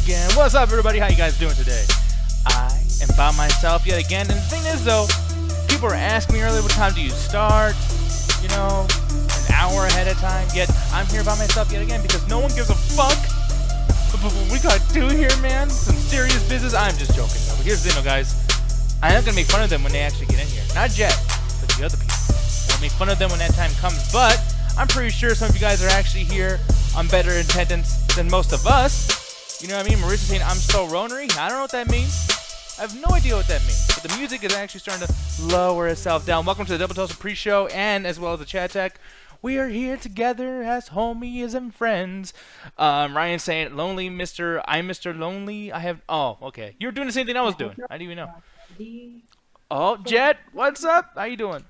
again. What's up, everybody? How you guys doing today? I am by myself yet again. And the thing is, though, people were asking me earlier, what time do you start? You know, an hour ahead of time. Yet I'm here by myself yet again because no one gives a fuck. But what we gotta do here, man, some serious business. I'm just joking, though. But here's the thing, though, guys. I'm not gonna make fun of them when they actually get in here. Not Jet, but the other people. I'll make fun of them when that time comes. But I'm pretty sure some of you guys are actually here on better attendance than most of us. You know what I mean? Marissa's saying I'm so ronery. I don't know what that means. I have no idea what that means. But the music is actually starting to lower itself down. Welcome to the Double Toast Pre-Show and as well as the Chat Tech. We are here together as homies and friends. Ryan saying, lonely Mr. I'm Mr. Lonely. I have... Oh, okay. You were doing the same thing I was doing. I didn't even know. Oh, Jet, what's up? How you doing?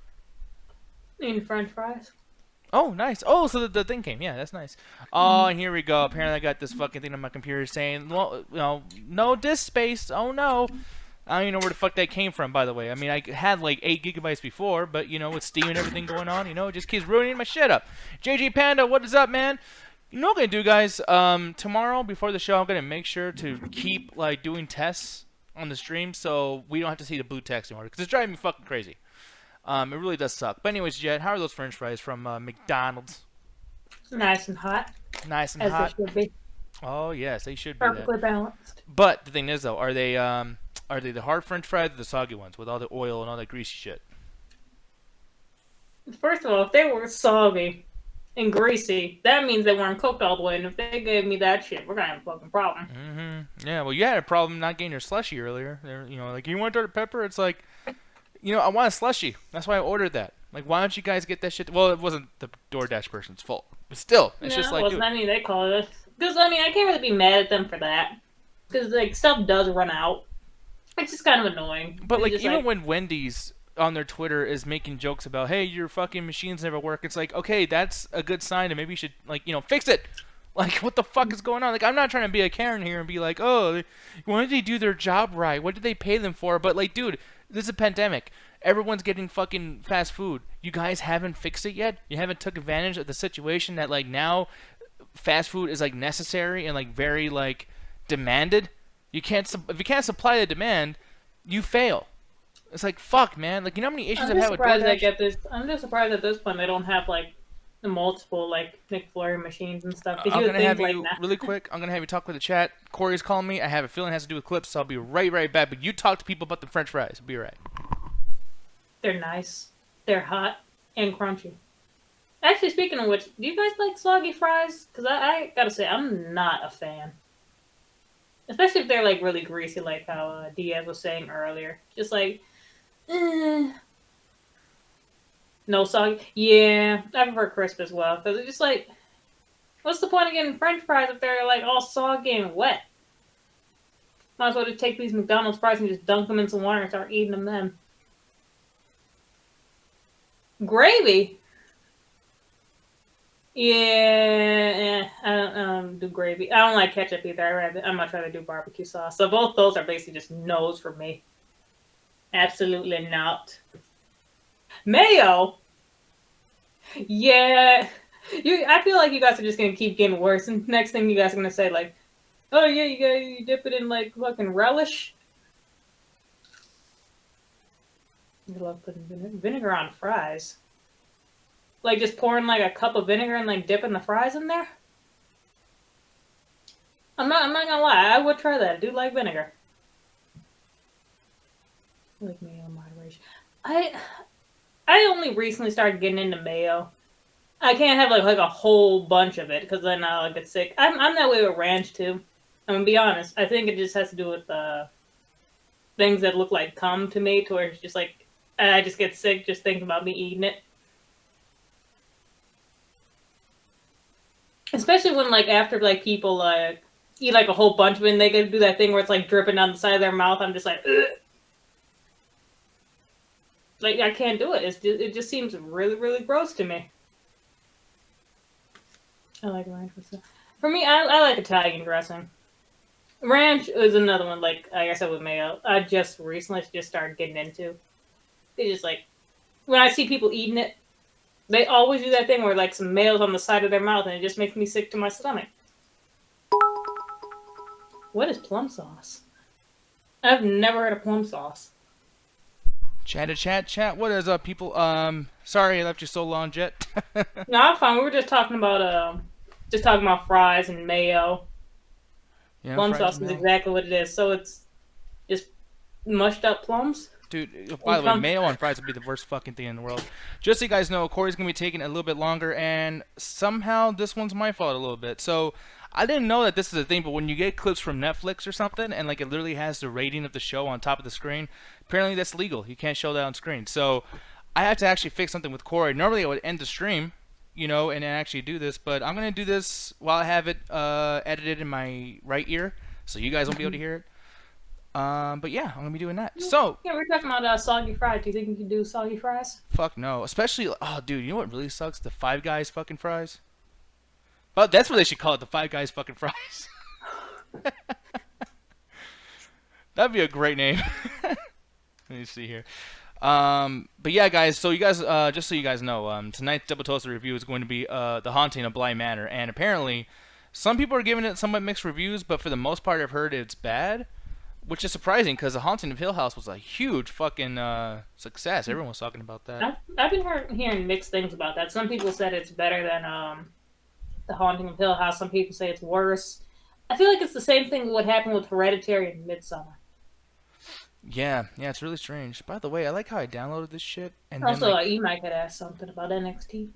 Eating French fries. Oh, nice. Oh, so the thing came. Yeah, that's nice. Oh, and here we go. Apparently, I got this fucking thing on my computer saying, well, no disk space. Oh, no. I don't even know where the fuck that came from, by the way. I mean, I had like 8 gigabytes before, but, you know, with Steam and everything going on, you know, it just keeps ruining my shit up. JJ Panda, what is up, man? You know what I'm going to do, guys? Tomorrow, before the show, I'm going to make sure to keep, like, doing tests on the stream so we don't have to see the blue text anymore, because it's driving me fucking crazy. It really does suck. But anyways, Jet, how are those French fries from McDonald's? Nice and hot. Nice and as hot. They should be. Oh yes, they should be. Perfectly balanced. But the thing is, though, are they the hard French fries or the soggy ones with all the oil and all that greasy shit? First of all, if they were soggy and greasy, that means they weren't cooked all the way. And if they gave me that shit, we're gonna have a fucking problem. Mm-hmm. Yeah. Well, you had a problem not getting your slushy earlier. You know, like you want Dr. Pepper. It's like, you know, I want a slushy. That's why I ordered that. Like, why don't you guys get that shit? Well, it wasn't the DoorDash person's fault. But still, it's just like... No, it wasn't. I mean, they call it. Because, I mean, I can't really be mad at them for that. Because, like, stuff does run out. It's just kind of annoying. But, like, even when Wendy's on their Twitter is making jokes about, hey, your fucking machines never work, it's like, okay, that's a good sign, and maybe you should, like, you know, fix it. Like, what the fuck is going on? Like, I'm not trying to be a Karen here and be like, oh, why did they do their job right? What did they pay them for? But, like, dude, this is a pandemic. Everyone's getting fucking fast food. You guys haven't fixed it yet? You haven't took advantage of the situation that, like, now fast food is, like, necessary and, like, very, like, demanded? You can't... If you can't supply the demand, you fail. It's like, fuck, man. Like, you know how many issues I've had with DoorDash? I'm just surprised at this point they don't have, like, the multiple, like, McFlurry machines and stuff. I'm going to have you, really quick, I'm going to have you talk with the chat. Corey's calling me. I have a feeling it has to do with clips, so I'll be right back. But you talk to people about the French fries. I'll be right. They're nice. They're hot and crunchy. Actually, speaking of which, do you guys like soggy fries? Because I gotta say, I'm not a fan. Especially if they're, like, really greasy, like how Diaz was saying earlier. Just like, no soggy. Yeah, I prefer crisp as well. Because it's just like, what's the point of getting French fries if they're, like, all soggy and wet? Might as well just take these McDonald's fries and just dunk them in some water and start eating them then. Gravy? Yeah, I don't do gravy. I don't like ketchup either. I'd much rather do barbecue sauce. So both those are basically just no's for me. Absolutely not. Mayo? Yeah. I feel like you guys are just going to keep getting worse. And next thing you guys are going to say, like, oh yeah, you dip it in, like, fucking relish? I love putting vinegar on fries. Like, just pouring, like, a cup of vinegar and, like, dipping the fries in there? I'm not gonna lie. I would try that. I do like vinegar. Like mayo in moderation. I only recently started getting into mayo. I can't have, like a whole bunch of it, because then I'll get sick. I'm that way with ranch, too. I'm gonna be honest. I think it just has to do with things that look like cum to me, to where it's just, like, I just get sick just thinking about me eating it. Especially when, like, after, like, people, like, eat, like, a whole bunch of it and they get to do that thing where it's, like, dripping down the side of their mouth. I'm just like, ugh. Like, I can't do it. It just seems really, really gross to me. I like ranch. For me, I like Italian dressing. Ranch is another one, like I said, with mayo. I just recently just started getting into. It's just like, when I see people eating it, they always do that thing where, like, some mayo's on the side of their mouth, and it just makes me sick to my stomach. What is plum sauce? I've never heard of plum sauce. Chat. What is up, people? Sorry I left you so long, Jet. No, I'm fine. We were just talking about fries and mayo. Yeah, Plum fries sauce and is mayo. exactly what it is. So it's just mushed up plums. Dude, by the way, mayo on fries would be the worst fucking thing in the world. Just so you guys know, Corey's going to be taking a little bit longer, and somehow this one's my fault a little bit. So, I didn't know that this is a thing, but when you get clips from Netflix or something, and like it literally has the rating of the show on top of the screen, apparently that's legal. You can't show that on screen. So, I had to actually fix something with Corey. Normally, I would end the stream, and then actually do this, but I'm going to do this while I have it edited in my right ear, so you guys won't be able to hear it. But yeah, I'm gonna be doing that. So Yeah, we're talking about soggy fries. Do you think you can do soggy fries? fuck no. Especially, oh dude, you know what really sucks? The Five Guys fucking fries. But that's what they should call it, the Five Guys fucking fries. That'd be a great name. Let me see here. But yeah, guys. So you guys, just so you guys know, tonight's Double Toasted review is going to be The Haunting of Bly Manor, and apparently, some people are giving it somewhat mixed reviews, but for the most part, I've heard it's bad. Which is surprising because The Haunting of Hill House was a huge fucking success. Everyone was talking about that. I've been hearing mixed things about that. Some people said it's better than The Haunting of Hill House. Some people say it's worse. I feel like it's the same thing what happened with Hereditary and Midsummer. Yeah, it's really strange. By the way, I like how I downloaded this shit. And Also, then, like, E-Mike had asked something about NXT.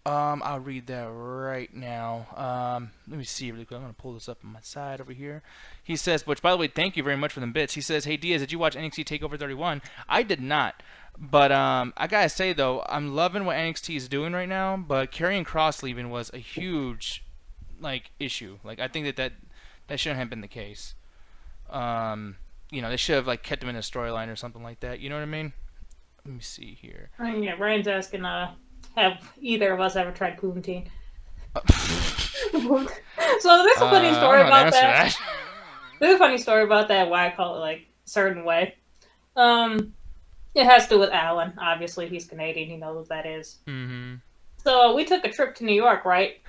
I'll read that right now. Let me see really quick. I'm gonna pull this up on my side over here. He says, which by the way, thank you very much for them bits. He says, "Hey Diaz, did you watch NXT Takeover 31?" I did not, but I gotta say though, I'm loving what NXT is doing right now. But Karrion Kross leaving was a huge, issue. Like I think that shouldn't have been the case. They should have kept him in a storyline or something like that. You know what I mean? Let me see here. Yeah, Ryan's asking, have either of us ever tried Punting? So there's a funny story about that. There's a funny story about that, why I call it a certain way. It has to do with Alan. Obviously, he's Canadian. He knows what that is. Mm-hmm. So we took a trip to New York, right?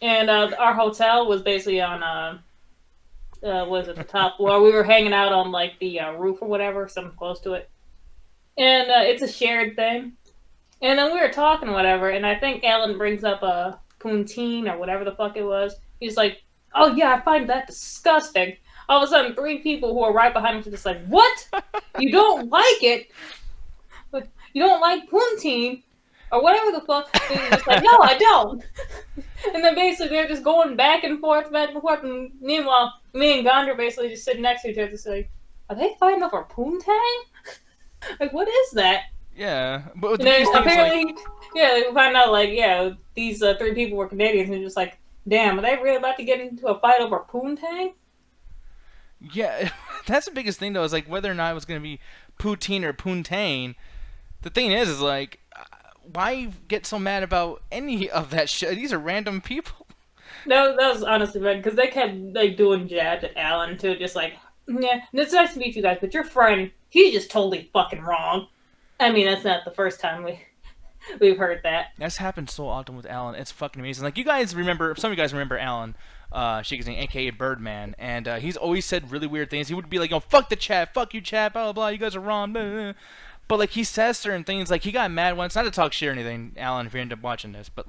And our hotel was basically on was it the top floor? We were hanging out on the roof or whatever, something close to it. And it's a shared thing. And then we were talking, whatever, and I think Alan brings up a poutine or whatever the fuck it was. He's like, "Oh yeah, I find that disgusting." All of a sudden, 3 people who are right behind him are just like, "What? You don't like it? You don't like poutine or whatever the fuck?" And he's just like, "No, I don't." And then basically they're just going back and forth, and meanwhile, me and Gondor basically just sitting next to each other, just like, "Are they fighting over poontang? What is that?" Yeah, but And then apparently, they find out these 3 people were Canadians, and just like, damn, are they really about to get into a fight over poontang? Yeah, that's the biggest thing though, is whether or not it was gonna be poutine or poontang. The thing is why get so mad about any of that shit? These are random people. That was honestly bad because they kept doing jabs at Alan too, just yeah, it's nice to meet you guys, but your friend, he's just totally fucking wrong. I mean, that's not the first time we've heard that. That's happened so often with Alan. It's fucking amazing. You guys remember, some of you guys remember Alan, Shikazine, aka Birdman, and he's always said really weird things. He would be like, "Oh, fuck the chat, fuck you chat, blah blah blah, you guys are wrong." Blah, blah, blah. But he says certain things. He got mad once. Not to talk shit or anything, Alan, if you end up watching this, but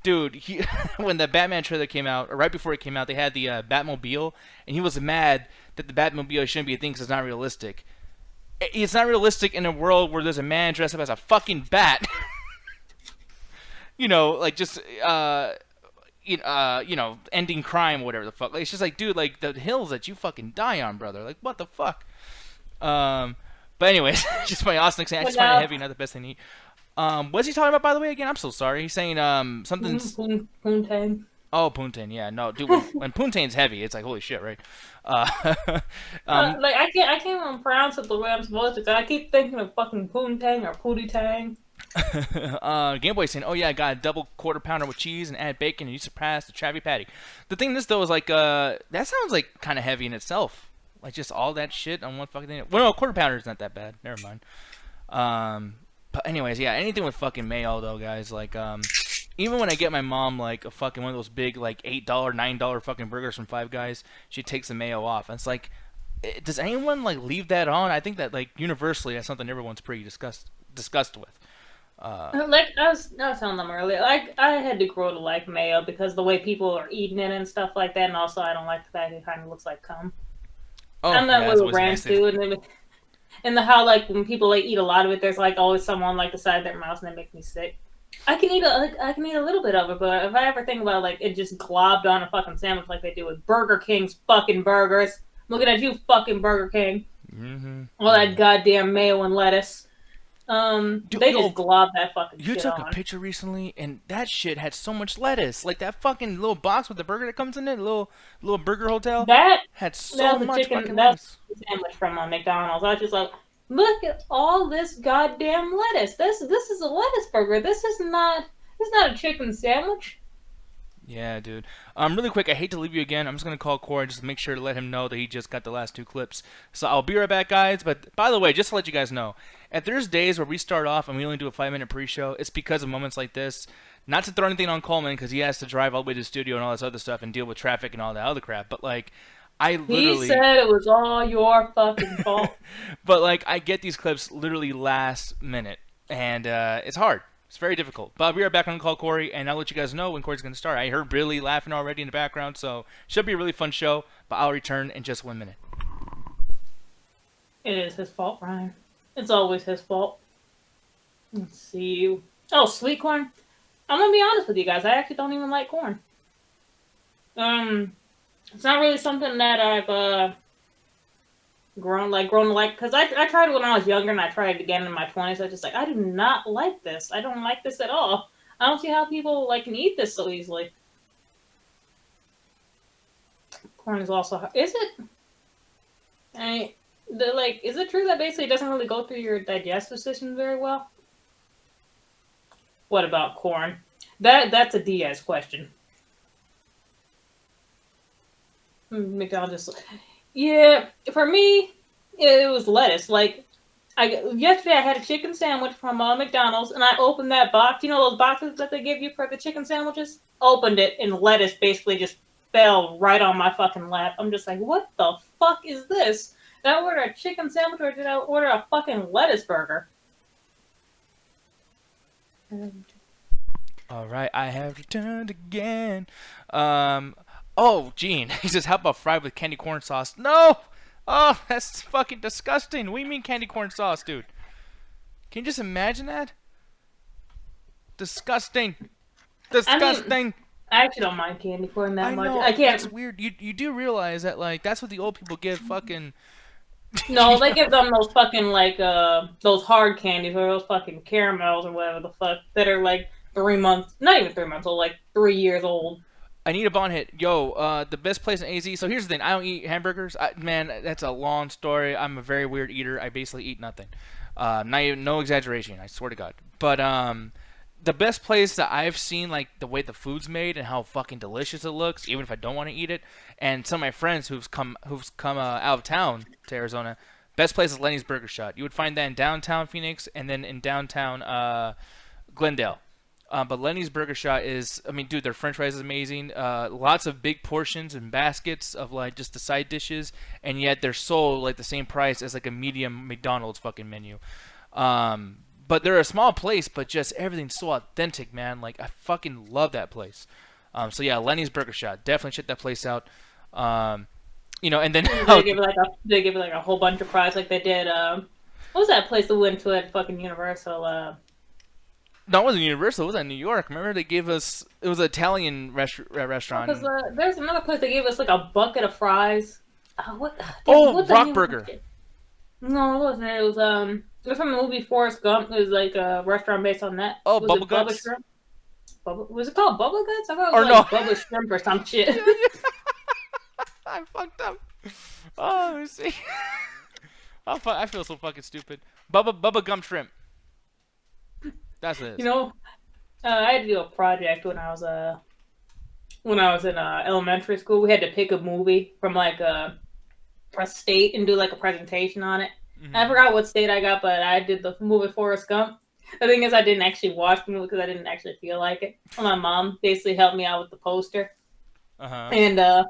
dude, he when the Batman trailer came out, or right before it came out, they had the Batmobile, and he was mad that the Batmobile shouldn't be a thing because it's not realistic. It's not realistic in a world where there's a man dressed up as a fucking bat. Ending crime, whatever the fuck. It's just dude, the hills that you fucking die on, brother. What the fuck? But anyways, just my Austin saying, I just find it heavy, not the best thing to eat. What's he talking about, by the way, again? I'm so sorry. He's saying, something's... Poontang. Oh, Punting, yeah. No, dude, when Punting's heavy, it's holy shit, right? I can't even pronounce it the way I'm supposed to. So I keep thinking of fucking poontang or pootie tang. Gameboy saying, "Oh yeah, I got a double quarter pounder with cheese and add bacon, and you surpassed the Travi Patty." The thing is though is that sounds kind of heavy in itself. Just all that shit on one fucking thing. Well, no, quarter pounder is not that bad. Never mind. But anyways, yeah, anything with fucking mayo though, guys. even when I get my mom like a fucking one of those big like $8, $9 fucking burgers from Five Guys, she takes the mayo off. And it's like, does anyone like leave that on? I think that like universally that's something everyone's pretty disgust with. Like I was telling them earlier, like I had to grow to like mayo because the way people are eating it and stuff like that, and also I don't like the fact it kind of looks like cum. Oh, I'm yeah, that that's way with always a ranch nice thing. too, and the how like when people like eat a lot of it, there's like always someone like the side of their mouth, and that makes me sick. I can eat a little bit of it, but if I ever think about like it just globbed on a fucking sandwich like they do with Burger King's fucking burgers, looking at you, fucking Burger King, Mm-hmm. all that goddamn mayo and lettuce. Dude, They just yo, glob that fucking you shit took a on. picture recently, and that shit had so much lettuce. Like that fucking little box with the burger that comes in it, little burger hotel, That had that so was a much chicken. fucking That was lettuce. a sandwich from McDonald's. I was just like, look at all this goddamn lettuce. This is a lettuce burger. This is not a chicken sandwich. Yeah, dude. Really quick, I hate to leave you again. I'm just gonna call Corey just to make sure to let him know that he just got the last 2 clips. So I'll be right back, guys. But by the way, just to let you guys know, if there's days where we start off and we only do a 5-minute pre-show, it's because of moments like this. Not to throw anything on Coleman because he has to drive all the way to the studio and all this other stuff and deal with traffic and all that other crap. But like, I He literally, said it was all your fucking fault. but like, I get these clips literally last minute, and it's hard. It's very difficult. But we are back on call Corey, and I'll let you guys know when Corey's going to start. I heard Billy laughing already in the background, so should be a really fun show. But I'll return in just 1 minute. It is his fault, Ryan. It's always his fault. Let's see. Oh, sweet corn. I'm gonna be honest with you guys. I actually don't even like corn. It's not really something that I've grown to like because I tried it when I was younger and I tried it again in my 20s. I was just like I do not like this. I don't like this at all. I don't see how people like can eat this so easily. Corn is also is it? Is it true that basically it doesn't really go through your digestive system very well? What about corn? That's a Diaz question. McDonald's just yeah, for me it was lettuce. Like yesterday I had a chicken sandwich from McDonald's and I opened that box. You know those boxes that they give you for the chicken sandwiches? Opened it and lettuce basically just fell right on my fucking lap. I'm just like, what the fuck is this? Did I order a chicken sandwich or did I order a fucking lettuce burger? All right, I have returned again. Oh, Gene, he says, how about fried with candy corn sauce? No! Oh, that's fucking disgusting. What do you mean candy corn sauce, dude? Can you just imagine that? Disgusting. Disgusting. I mean, I actually don't mind candy corn that much. know, I can't. it's weird. You do realize that, like, that's what the old people give fucking... No, they give them those fucking like those hard candies or those fucking caramels or whatever the fuck that are like 3 months, not even 3 months old, like 3 years old. I need a bond hit. Yo, the best place in AZ. So here's the thing. I don't eat hamburgers. Man, that's a long story. I'm a very weird eater. I basically eat nothing. Not even, no exaggeration. I swear to God. But the best place that I've seen, like the way the food's made and how fucking delicious it looks, even if I don't want to eat it, and some of my friends who've come out of town to Arizona, best place is Lenny's Burger Shot. You would find that in downtown Phoenix and then in downtown Glendale. But Lenny's Burger Shot is, I mean, dude, their French fries is amazing. Lots of big portions and baskets of like just the side dishes, and yet they're sold like the same price as like a medium McDonald's fucking menu. But they're a small place, but just everything's so authentic, man. Like I fucking love that place. So yeah, Lenny's Burger Shot, definitely check that place out. You know, and then They give it like a whole bunch of fries like they did. What was that place that we went to at fucking Universal? No, it wasn't Universal. It was in New York. Remember they gave us, it was an Italian restaurant. Because there's another place they gave us like a bucket of fries. What's Rock Burger. No, it wasn't. It was from the movie Forrest Gump. It was like a restaurant based on that. Oh, was Bubba Guts? Shrimp? Was it called Bubba Guts? I thought it Or was no. like Bubba Shrimp or some shit. I fucked up. Oh, let me see. I feel so fucking stupid. Bubba Gum Shrimp. That's it. You know, I had to do a project when I was in elementary school. We had to pick a movie from like a state and do like a presentation on it. Mm-hmm. I forgot what state I got, but I did the movie Forrest Gump. The thing is, I didn't actually watch the movie because I didn't actually feel like it. My mom basically helped me out with the poster, and I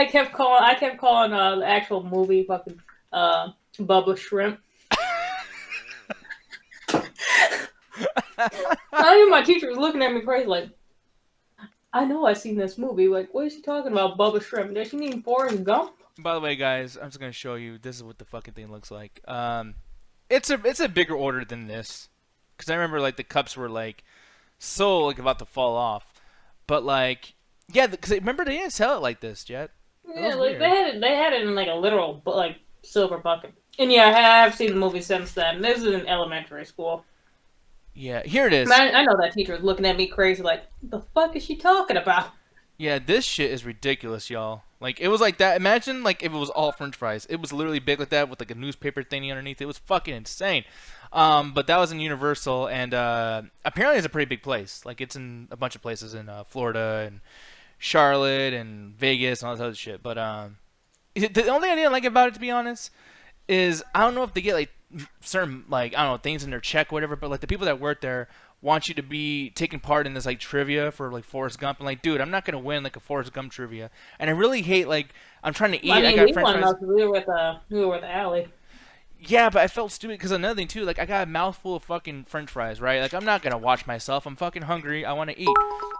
kept calling the actual movie fucking Bubba Shrimp. I mean, my teacher was looking at me crazy, like, I know I've seen this movie. Like, what is she talking about, Bubba Shrimp? Does she mean Forrest Gump? By the way, guys, I'm just gonna show you. This is what the fucking thing looks like. It's a bigger order than this, because I remember like the cups were like so like about to fall off, but like yeah, because remember they didn't sell it like this, Jet. Yeah, like they had it in like a literal like silver bucket. And yeah, I have seen the movie since then. This is in elementary school. Yeah, here it is. I know that teacher was looking at me crazy, like, the fuck is she talking about? Yeah, this shit is ridiculous, y'all. Like, it was like that. Imagine, like, if it was all french fries. It was literally big like that with, like, a newspaper thingy underneath. It was fucking insane. But that was in Universal, and apparently it's a pretty big place. Like, it's in a bunch of places in Florida and Charlotte and Vegas and all this other shit. But the only thing I didn't like about it, to be honest, is I don't know if they get, like, certain, like, I don't know, things in their check or whatever, but, like, the people that work there want you to be taking part in this like trivia for like Forrest Gump, and like, dude, I'm not gonna win like a Forrest Gump trivia, and I really hate like I'm trying to eat. I mean, I got french fries. We were with Allie. Yeah, but I felt stupid because another thing too, like I got a mouthful of fucking french fries, right? Like I'm not gonna watch myself. I'm fucking hungry. I want to eat.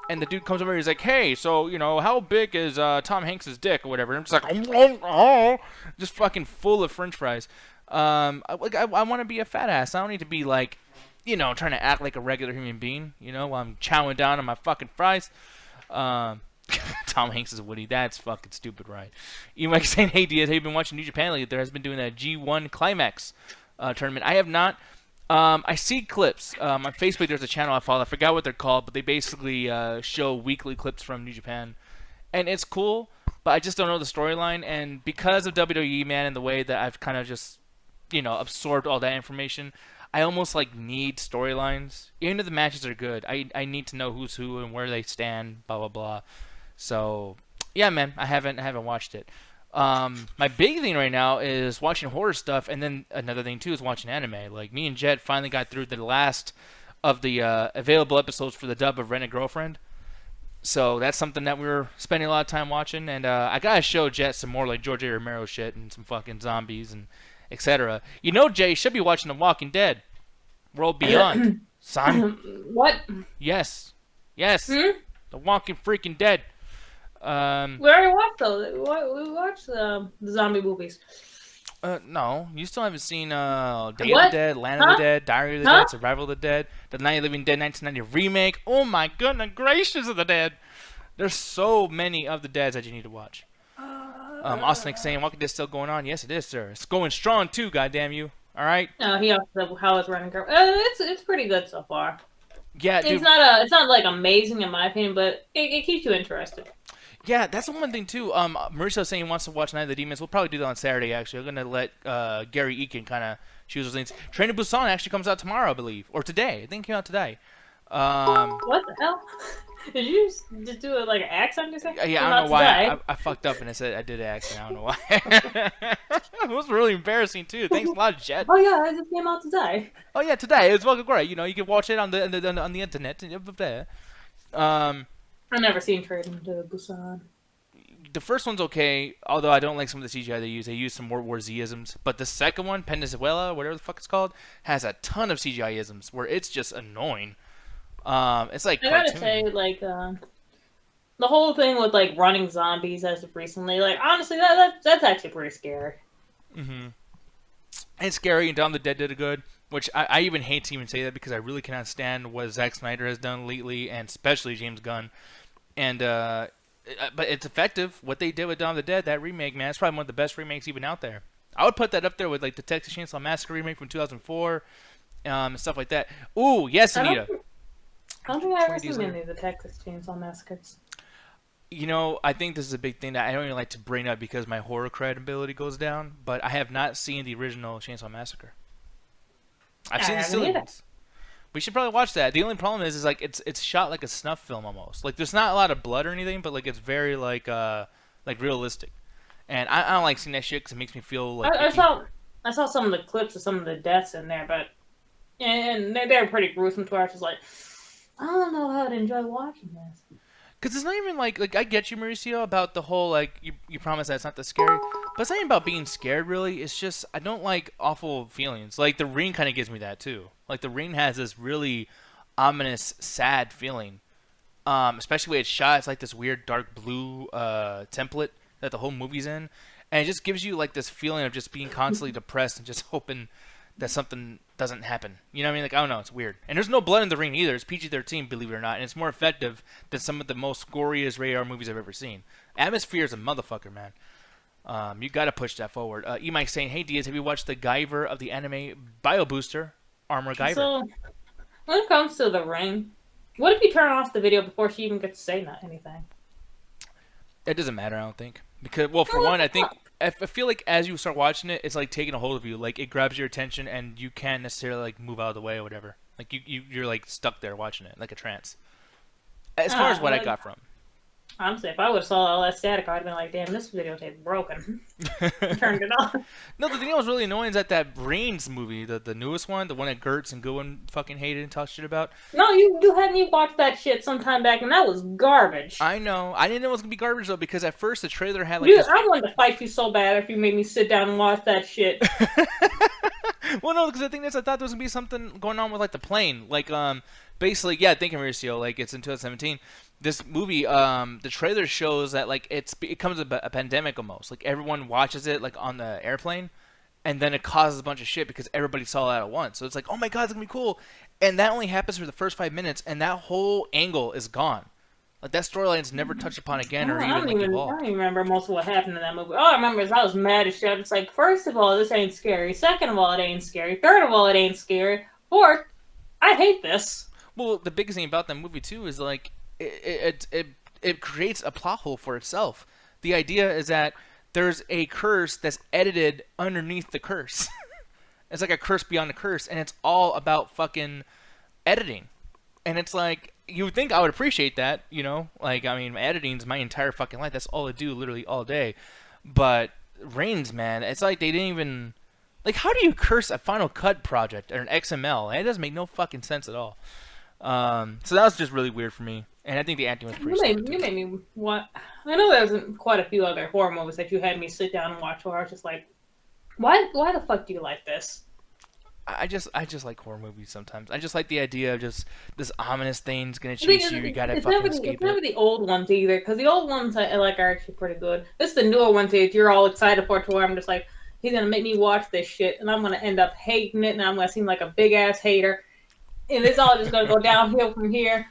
And the dude comes over. He's like, "Hey, so you know how big is Tom Hanks's dick or whatever?" And I'm just like, oh, just fucking full of french fries. I want to be a fat ass. I don't need to be like, you know, trying to act like a regular human being, you know, while I'm chowing down on my fucking fries. Tom Hanks is Woody. That's fucking stupid, right? You might be saying, hey, Diaz, have you been watching New Japan lately? There has been doing that G1 Climax tournament. I have not. I see clips. On Facebook, there's a channel I follow. I forgot what they're called, but they basically show weekly clips from New Japan. And it's cool, but I just don't know the storyline. And because of WWE, man, and the way that I've kind of just, you know, absorbed all that information, I almost like need storylines. Even if the matches are good, I need to know who's who and where they stand, blah blah blah. So yeah, man, I haven't watched it. My big thing right now is watching horror stuff, and then another thing too is watching anime. Like me and Jet finally got through the last of the available episodes for the dub of Rent a Girlfriend. So that's something that we were spending a lot of time watching, and I gotta show Jet some more like George A. Romero shit and some fucking zombies and etc. You know, Jay should be watching The Walking Dead, World Beyond, son. What? Yes. The Walking freaking Dead. We already watched those. We watched the zombie movies. No, you still haven't seen Day of the Dead, Land of the Dead, Diary of the Dead, Survival of the Dead, the Night of the Living Dead 1990 remake. Oh my goodness gracious of the dead! There's so many of the deads that you need to watch. Austin saying, Walking Dead still going on? Yes, it is, sir. It's going strong too. Goddamn you! All right. No, he also said how it's running. It's pretty good so far. Yeah, dude. It's not like amazing in my opinion, but it keeps you interested. Yeah, that's the one thing too. Mauricio saying he wants to watch Night of the Demons. We'll probably do that on Saturday. Actually, I'm gonna let Gary Eakin kind of choose those things. Train to Busan actually comes out tomorrow, I believe, or today. I think it came out today. What the hell? Did you just do like an accent or something? Yeah, I don't know why. I fucked up and I said I did an accent. I don't know why. It was really embarrassing too. Thanks a lot, Jet. Oh yeah, it just came out today. Oh yeah, today. It was fucking great. You know, you can watch it on the internet. There. I've never seen Train to Busan. The first one's okay, although I don't like some of the CGI they use. They use some World War Z-isms. But the second one, Penezuela, whatever the fuck it's called, has a ton of CGI-isms where it's just annoying. It's like I gotta say, like, the whole thing with like running zombies as of recently, like honestly, that's actually pretty scary. Mm-hmm. And scary, and Dawn of the Dead did it good. Which I even hate to even say that because I really cannot stand what Zack Snyder has done lately, and especially James Gunn. And but it's effective. What they did with Dawn of the Dead, that remake, man, it's probably one of the best remakes even out there. I would put that up there with like the Texas Chainsaw Massacre remake from 2004, and stuff like that. Ooh, yes, Anita. I don't think I've ever seen any of the Texas Chainsaw Massacres. You know, I think this is a big thing that I don't even like to bring up because my horror credibility goes down, but I have not seen the original Chainsaw Massacre. I've seen the silly ones. We should probably watch that. The only problem is like it's shot like a snuff film almost. Like there's not a lot of blood or anything, but like it's very like realistic. And I don't like seeing that shit because it makes me feel like I saw some of the clips of some of the deaths in there, but and they're pretty gruesome to where I was just like, I don't know how to enjoy watching this. Because it's not even like I get you, Mauricio, about the whole like you promise that it's not that scary, but it's not even about being scared really. It's just I don't like awful feelings. Like The Ring kind of gives me that too. Like The Ring has this really ominous, sad feeling. Especially when it's shot, it's like this weird dark blue template that the whole movie's in, and it just gives you like this feeling of just being constantly depressed and just hoping that something doesn't happen. You know what I mean? Like I don't know, it's weird. And there's no blood in The Ring either. It's PG-13, believe it or not, and it's more effective than some of the most goriest rated R movies I've ever seen. Atmosphere is a motherfucker, man. You gotta push that forward. E-Mike saying, "Hey Diaz, have you watched the Guyver of the anime Bio Booster, Armor Guyver?" So when it comes to The Ring, what if you turn off the video before she even gets to say anything? It doesn't matter, I don't think. Because, well, for one, I feel like as you start watching it, it's like taking a hold of you. Like it grabs your attention, and you can't necessarily like move out of the way or whatever. Like you're like stuck there watching it, like a trance. As far as what I got from. Honestly, if I would have saw all that static, I'd have been like, damn, this videotape broken. Turned it off. No, the thing that was really annoying is that Brains movie, the newest one, the one that Gertz and Goodwin fucking hated and talked shit about. No, you had me watch that shit sometime back, and that was garbage. I know. I didn't know it was going to be garbage, though, because at first the trailer had like... Dude, I wanted to fight you so bad if you made me sit down and watch that shit. Well, no, because the thing is, I thought there was going to be something going on with, like, the plane. Like, basically, yeah, thank you, Mauricio, like, it's in 2017. This movie, the trailer shows that like it comes a pandemic almost. Like everyone watches it like on the airplane, and then it causes a bunch of shit because everybody saw it at once. So it's like, oh my god, it's gonna be cool, and that only happens for the first 5 minutes, and that whole angle is gone. Like that storyline's never touched upon again, or even like evolved. I don't even remember most of what happened in that movie. All I remember is I was mad as shit. It's like, first of all, this ain't scary. Second of all, it ain't scary. Third of all, it ain't scary. Fourth, I hate this. Well, the biggest thing about that movie too is like. It creates a plot hole for itself. The idea is that there's a curse that's edited underneath the curse. It's like a curse beyond a curse, and it's all about fucking editing. And it's like, you would think I would appreciate that, you know? Like, I mean, editing's my entire fucking life. That's all I do, literally all day. But Reigns, man, it's like they didn't even... Like, how do you curse a Final Cut project or an XML? It doesn't make no fucking sense at all. So that was just really weird for me. And I think the acting was pretty stupid. You made me what? I know there's quite a few other horror movies that you had me sit down and watch where I was just like, why the fuck do you like this? I just like horror movies sometimes. I just like the idea of just this ominous thing's gonna chase you. You gotta fucking escape it. It's never the old ones either, because the old ones I like are actually pretty good. This is the newer ones that you're all excited for, to where I'm just like, he's gonna make me watch this shit, and I'm gonna end up hating it, and I'm gonna seem like a big ass hater, and it's all just gonna go downhill from here.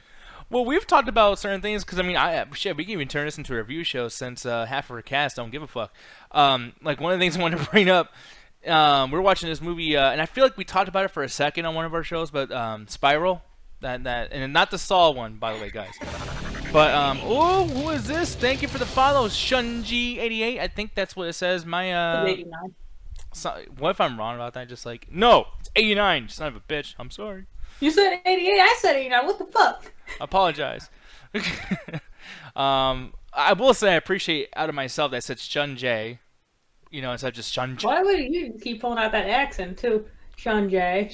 Well, we've talked about certain things because I mean, we can even turn this into a review show since half of our cast don't give a fuck. Like one of the things I wanted to bring up, we're watching this movie, and I feel like we talked about it for a second on one of our shows, but Spiral, that and not the Saw one, by the way, guys. But oh, who is this? Thank you for the follow, Shunji88. I think that's what it says. My 89. So, what if I'm wrong about that? Just like no, it's 89. Son of a bitch. I'm sorry. You said 88. I said 89. What the fuck? Apologize. I will say I appreciate out of myself that I said Shunjay, you know, instead of just Shunjay. Why would you keep pulling out that accent too? Shunjay.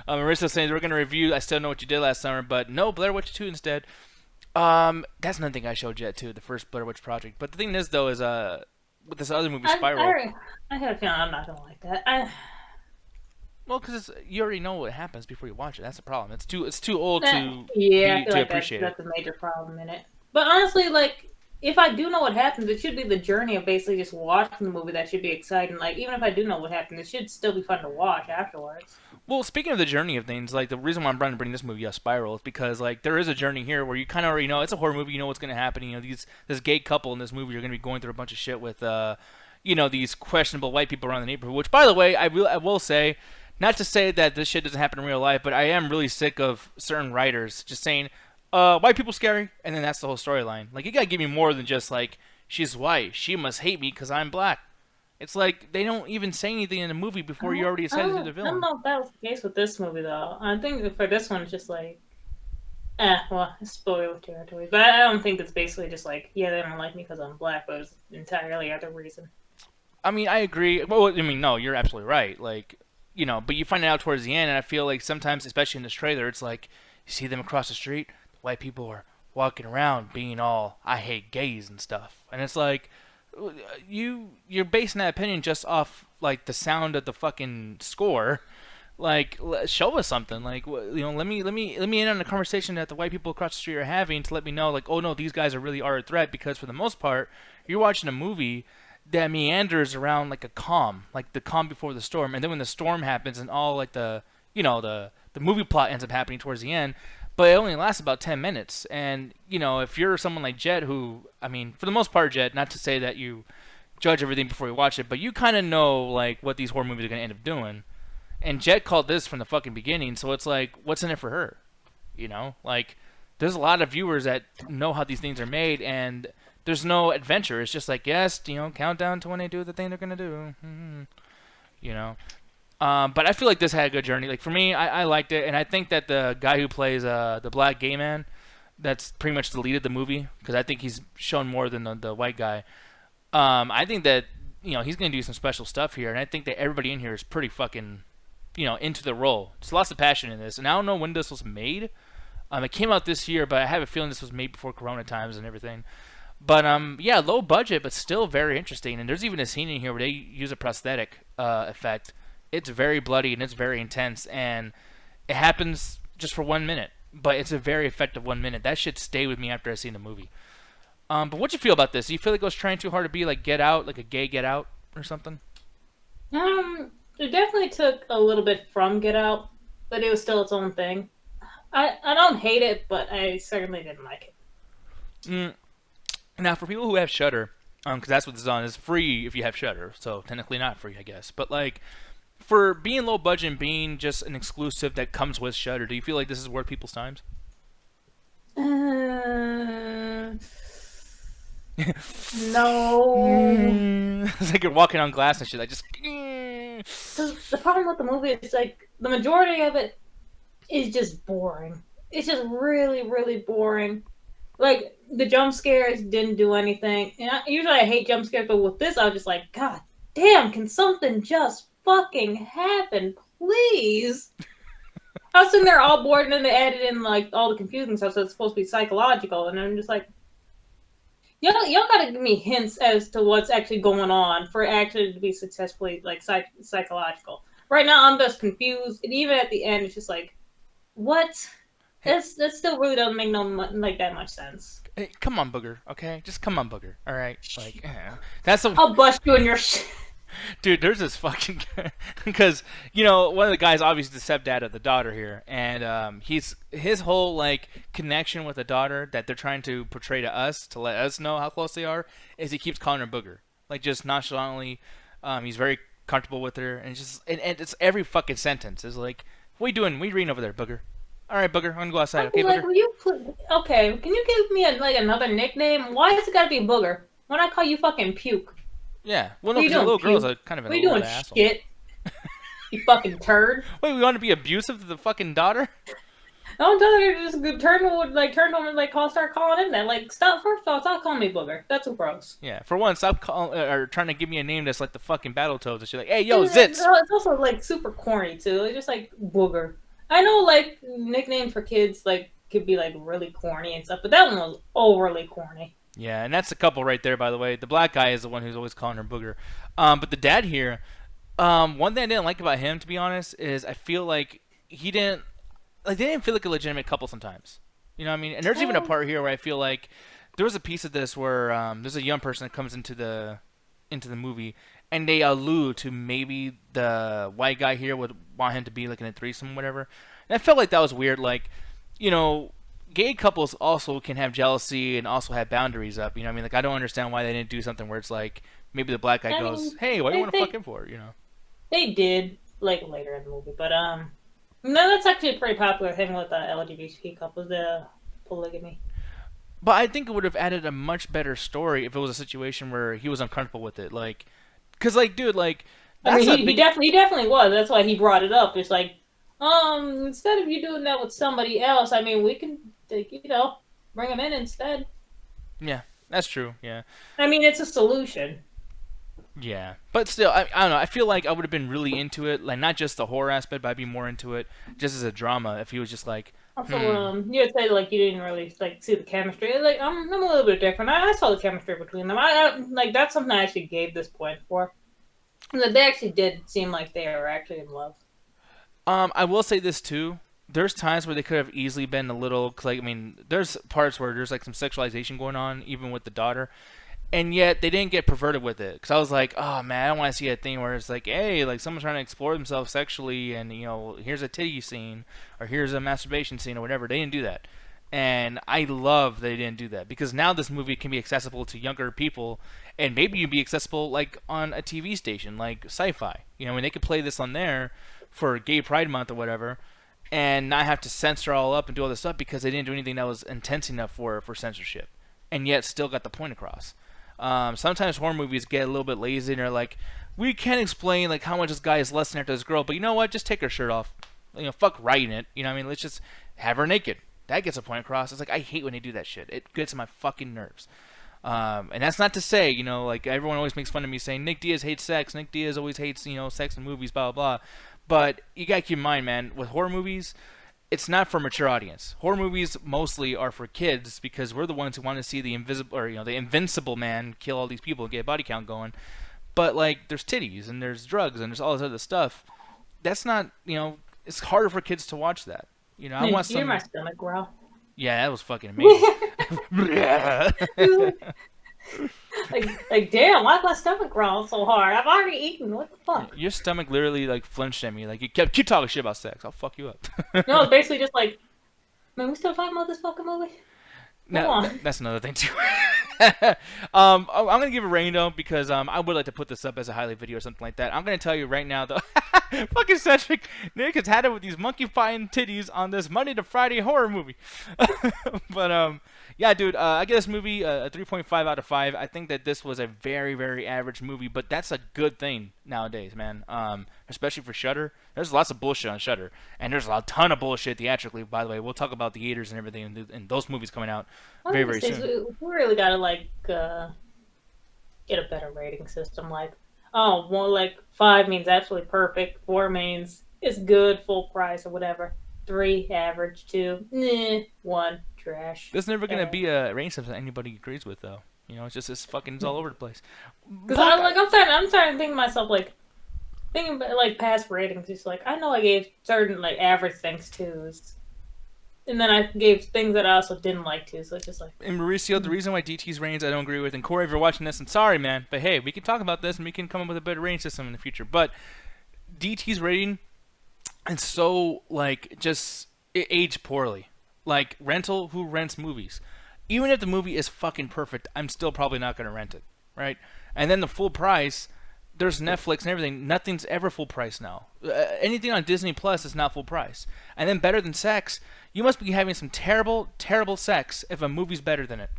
Marissa saying we're gonna review I Still Know What You Did Last Summer, but no, Blair Witch 2 instead. That's another thing I showed yet too, the first Blair Witch Project. But the thing is though is with this other movie Spiral. I have a feeling I'm not gonna like that. Well, because you already know what happens before you watch it. That's the problem. It's too old to appreciate that's a major problem in it. But honestly, like, if I do know what happens, it should be the journey of basically just watching the movie that should be exciting. Like, even if I do know what happens, it should still be fun to watch afterwards. Well, speaking of the journey of things, like, the reason why I'm trying to bring this movie up, Spiral, is because, like, there is a journey here where you kind of already know it's a horror movie. You know what's going to happen. You know, this gay couple in this movie are going to be going through a bunch of shit with, you know, these questionable white people around the neighborhood. Which, by the way, I will say. Not to say that this shit doesn't happen in real life, but I am really sick of certain writers just saying, white people scary, and then that's the whole storyline. Like, you gotta give me more than just, like, she's white, she must hate me because I'm black. It's like, they don't even say anything in the movie before you already decided to do the villain. I don't know if that was the case with this movie, though. I think for this one, it's just like, well, it's spoiler territory. But I don't think it's basically just like, yeah, they don't like me because I'm black, but it's entirely other reason. I mean, I agree. Well, I mean, no, you're absolutely right. Like, but you find it out towards the end, and I feel like sometimes, especially in this trailer, it's like you see them across the street, the white people are walking around being all "I hate gays" and stuff, and it's like you're basing that opinion just off like the sound of the fucking score. Like, show us something. Like, let me in on the conversation that the white people across the street are having to let me know, like, oh no, these guys are really are a threat, because for the most part, you're watching a movie that meanders around like a calm, like the calm before the storm, and then when the storm happens and all like the movie plot ends up happening towards the end, but it only lasts about 10 minutes. And if you're someone like Jet, who, I mean, for the most part, Jet, not to say that you judge everything before you watch it, but you kind of know like what these horror movies are gonna end up doing. And Jet called this from the fucking beginning, so it's like, what's in it for her? Like, there's a lot of viewers that know how these things are made, and there's no adventure. It's just like, yes, countdown to when they do the thing they're gonna do. But I feel like this had a good journey. Like, for me, I liked it, and I think that the guy who plays the black gay man, that's pretty much the lead of the movie, because I think he's shown more than the white guy. I think that he's gonna do some special stuff here, and I think that everybody in here is pretty fucking into the role. There's lots of passion in this, and I don't know when this was made. It came out this year, but I have a feeling this was made before Corona times and everything. But yeah, low budget, but still very interesting. And there's even a scene in here where they use a prosthetic effect. It's very bloody and it's very intense, and it happens just for 1 minute, but it's a very effective 1 minute. That should stay with me after I've seen the movie. But what you feel about this? Do you feel like it was trying too hard to be like Get Out, like a gay Get Out or something? It definitely took a little bit from Get Out, but it was still its own thing. I don't hate it, but I certainly didn't like it. Now, for people who have Shudder, because that's what this is on, it's free if you have Shudder, so technically not free, I guess. But like, for being low budget and being just an exclusive that comes with Shudder, do you feel like this is worth people's times? No. It's like you're walking on glass and shit. I just. The problem with the movie is like the majority of it is just boring. It's just really, really boring. Like the jump scares didn't do anything. And usually I hate jump scares, but with this I was just like, God damn, can something just fucking happen, please? I was sitting there all bored, and then they added in like all the confusing stuff, so it's supposed to be psychological, and I'm just like, y'all gotta give me hints as to what's actually going on for it actually to be successfully like psychological. Right now, I'm just confused, and even at the end, it's just like, what? That still really doesn't make like that much sense. Hey, come on, Booger. Okay, just come on, Booger. All right, like that's a. I'll bust you in your shit. Dude, there's this fucking because one of the guys obviously the stepdad of the daughter here, and his whole like connection with the daughter that they're trying to portray to us to let us know how close they are is he keeps calling her Booger, like just nonchalantly. He's very comfortable with her, and it's every fucking sentence is like, "What are you doing? What are you reading over there, Booger? All right, Booger, I'm gonna go outside. Okay, like, Booger. Okay, can you give me another nickname? Why has it gotta be Booger? Why not call you fucking Puke? Yeah, well, no, because the little girl's a kind of an old asshole. What are you doing, shit? You fucking turd. Wait, we want to be abusive to the fucking daughter? Don't tell her to just turn home and start calling him that. Like, stop. First of all, stop calling me Booger. That's so gross. Yeah, for one, stop or trying to give me a name that's like the fucking Battletoads and shit. Like, hey, yo, Zitz. It's also like super corny too. It's just like Booger. I know like nicknames for kids like could be like really corny and stuff, but that one was overly corny. Yeah, and that's a couple right there, by the way. The black guy is the one who's always calling her Booger. But the dad here, one thing I didn't like about him, to be honest, is I feel like they didn't feel like a legitimate couple sometimes. You know what I mean? And there's even a part here where I feel like there was a piece of this where there's a young person that comes into the movie, and they allude to maybe the white guy here would want him to be like in a threesome or whatever. And I felt like that was weird. Like, gay couples also can have jealousy and also have boundaries up. You know what I mean? Like, I don't understand why they didn't do something where it's like maybe the black guy goes, "Hey, what do you want to fuck him for?" They did like later in the movie, but no, that's actually a pretty popular thing with LGBT couples, the polygamy. But I think it would have added a much better story if it was a situation where he was uncomfortable with it, like, cause like, dude, like, that's he definitely was. That's why he brought it up. It's like, instead of you doing that with somebody else, I mean, we can, bring him in instead. Yeah, that's true. Yeah. I mean, it's a solution. Yeah, but still, I don't know. I feel like I would have been really into it, like not just the horror aspect, but I'd be more into it just as a drama. If he was just like, Also, you had said like you didn't really like see the chemistry. Like I'm a little bit different. I saw the chemistry between them. I like that's something I actually gave this point for. That they actually did seem like they were actually in love. I will say this too. There's times where they could have easily been a little like I mean, there's parts where there's like some sexualization going on, even with the daughter, and yet they didn't get perverted with it. Because I was like, oh man, I don't want to see a thing where it's like, hey, like someone's trying to explore themselves sexually, and here's a titty scene or here's a masturbation scene or whatever. They didn't do that, and I love they didn't do that because now this movie can be accessible to younger people, and maybe you'd be accessible like on a TV station like Sci-Fi. When they could play this on there for Gay Pride Month or whatever, and not have to censor all up and do all this stuff because they didn't do anything that was intense enough for censorship, and yet still got the point across. Sometimes horror movies get a little bit lazy and they're like, we can't explain like how much this guy is lusting after this girl, but you know what? Just take her shirt off. Fuck writing it. What I mean? Let's just have her naked. That gets a point across. It's like I hate when they do that shit. It gets on my fucking nerves. And that's not to say, like everyone always makes fun of me saying Nick Diaz hates sex. Nick Diaz always hates, sex in movies, blah blah blah. But you gotta keep in mind, man, with horror movies, it's not for a mature audience. Horror movies mostly are for kids because we're the ones who want to see the invisible or the invincible man kill all these people and get a body count going. But like, there's titties and there's drugs and there's all this other stuff. That's not, it's harder for kids to watch that. I want some. Hear my stomach growl. Yeah, that was fucking amazing. like damn, why's my stomach growling so hard? I've already eaten. What the fuck? Your stomach literally like flinched at me. Like you keep talking shit about sex. I'll fuck you up. No, it's basically just like, man, we still talking about this fucking movie? No, that's another thing too. I'm gonna give a rating though because I would like to put this up as a highlight video or something like that. I'm gonna tell you right now though, fucking Cedric Nick has had it with these monkey fighting titties on this Monday to Friday horror movie. But yeah, dude, I give this movie a 3.5 out of 5. I think that this was a very, very average movie, but that's a good thing nowadays, man. Especially for Shudder. There's lots of bullshit on Shudder, and there's a ton of bullshit theatrically. By the way, we'll talk about theaters and everything and those movies coming out very, very soon. We really gotta like get a better rating system. Like, oh, well, like 5 means absolutely perfect. 4 means it's good, full price or whatever. 3 average. 2 1 trash. There's never gonna be a rating system that anybody agrees with, though. It's just this fucking it's all over the place. Because I'm starting to think to myself like. Thinking about like past ratings, just like I know I gave certain like average things twos, and then I gave things that I also didn't like too. So it's just like. And Mauricio, the reason why DT's ratings I don't agree with, and Corey, if you're watching this, and sorry man, but hey, we can talk about this and we can come up with a better rating system in the future. But DT's rating is so like just it aged poorly. Like rental, who rents movies? Even if the movie is fucking perfect, I'm still probably not gonna rent it, right? And then the full price. There's Netflix and everything. Nothing's ever full price now. Anything on Disney Plus is not full price. And then better than sex, you must be having some terrible, terrible sex if a movie's better than it.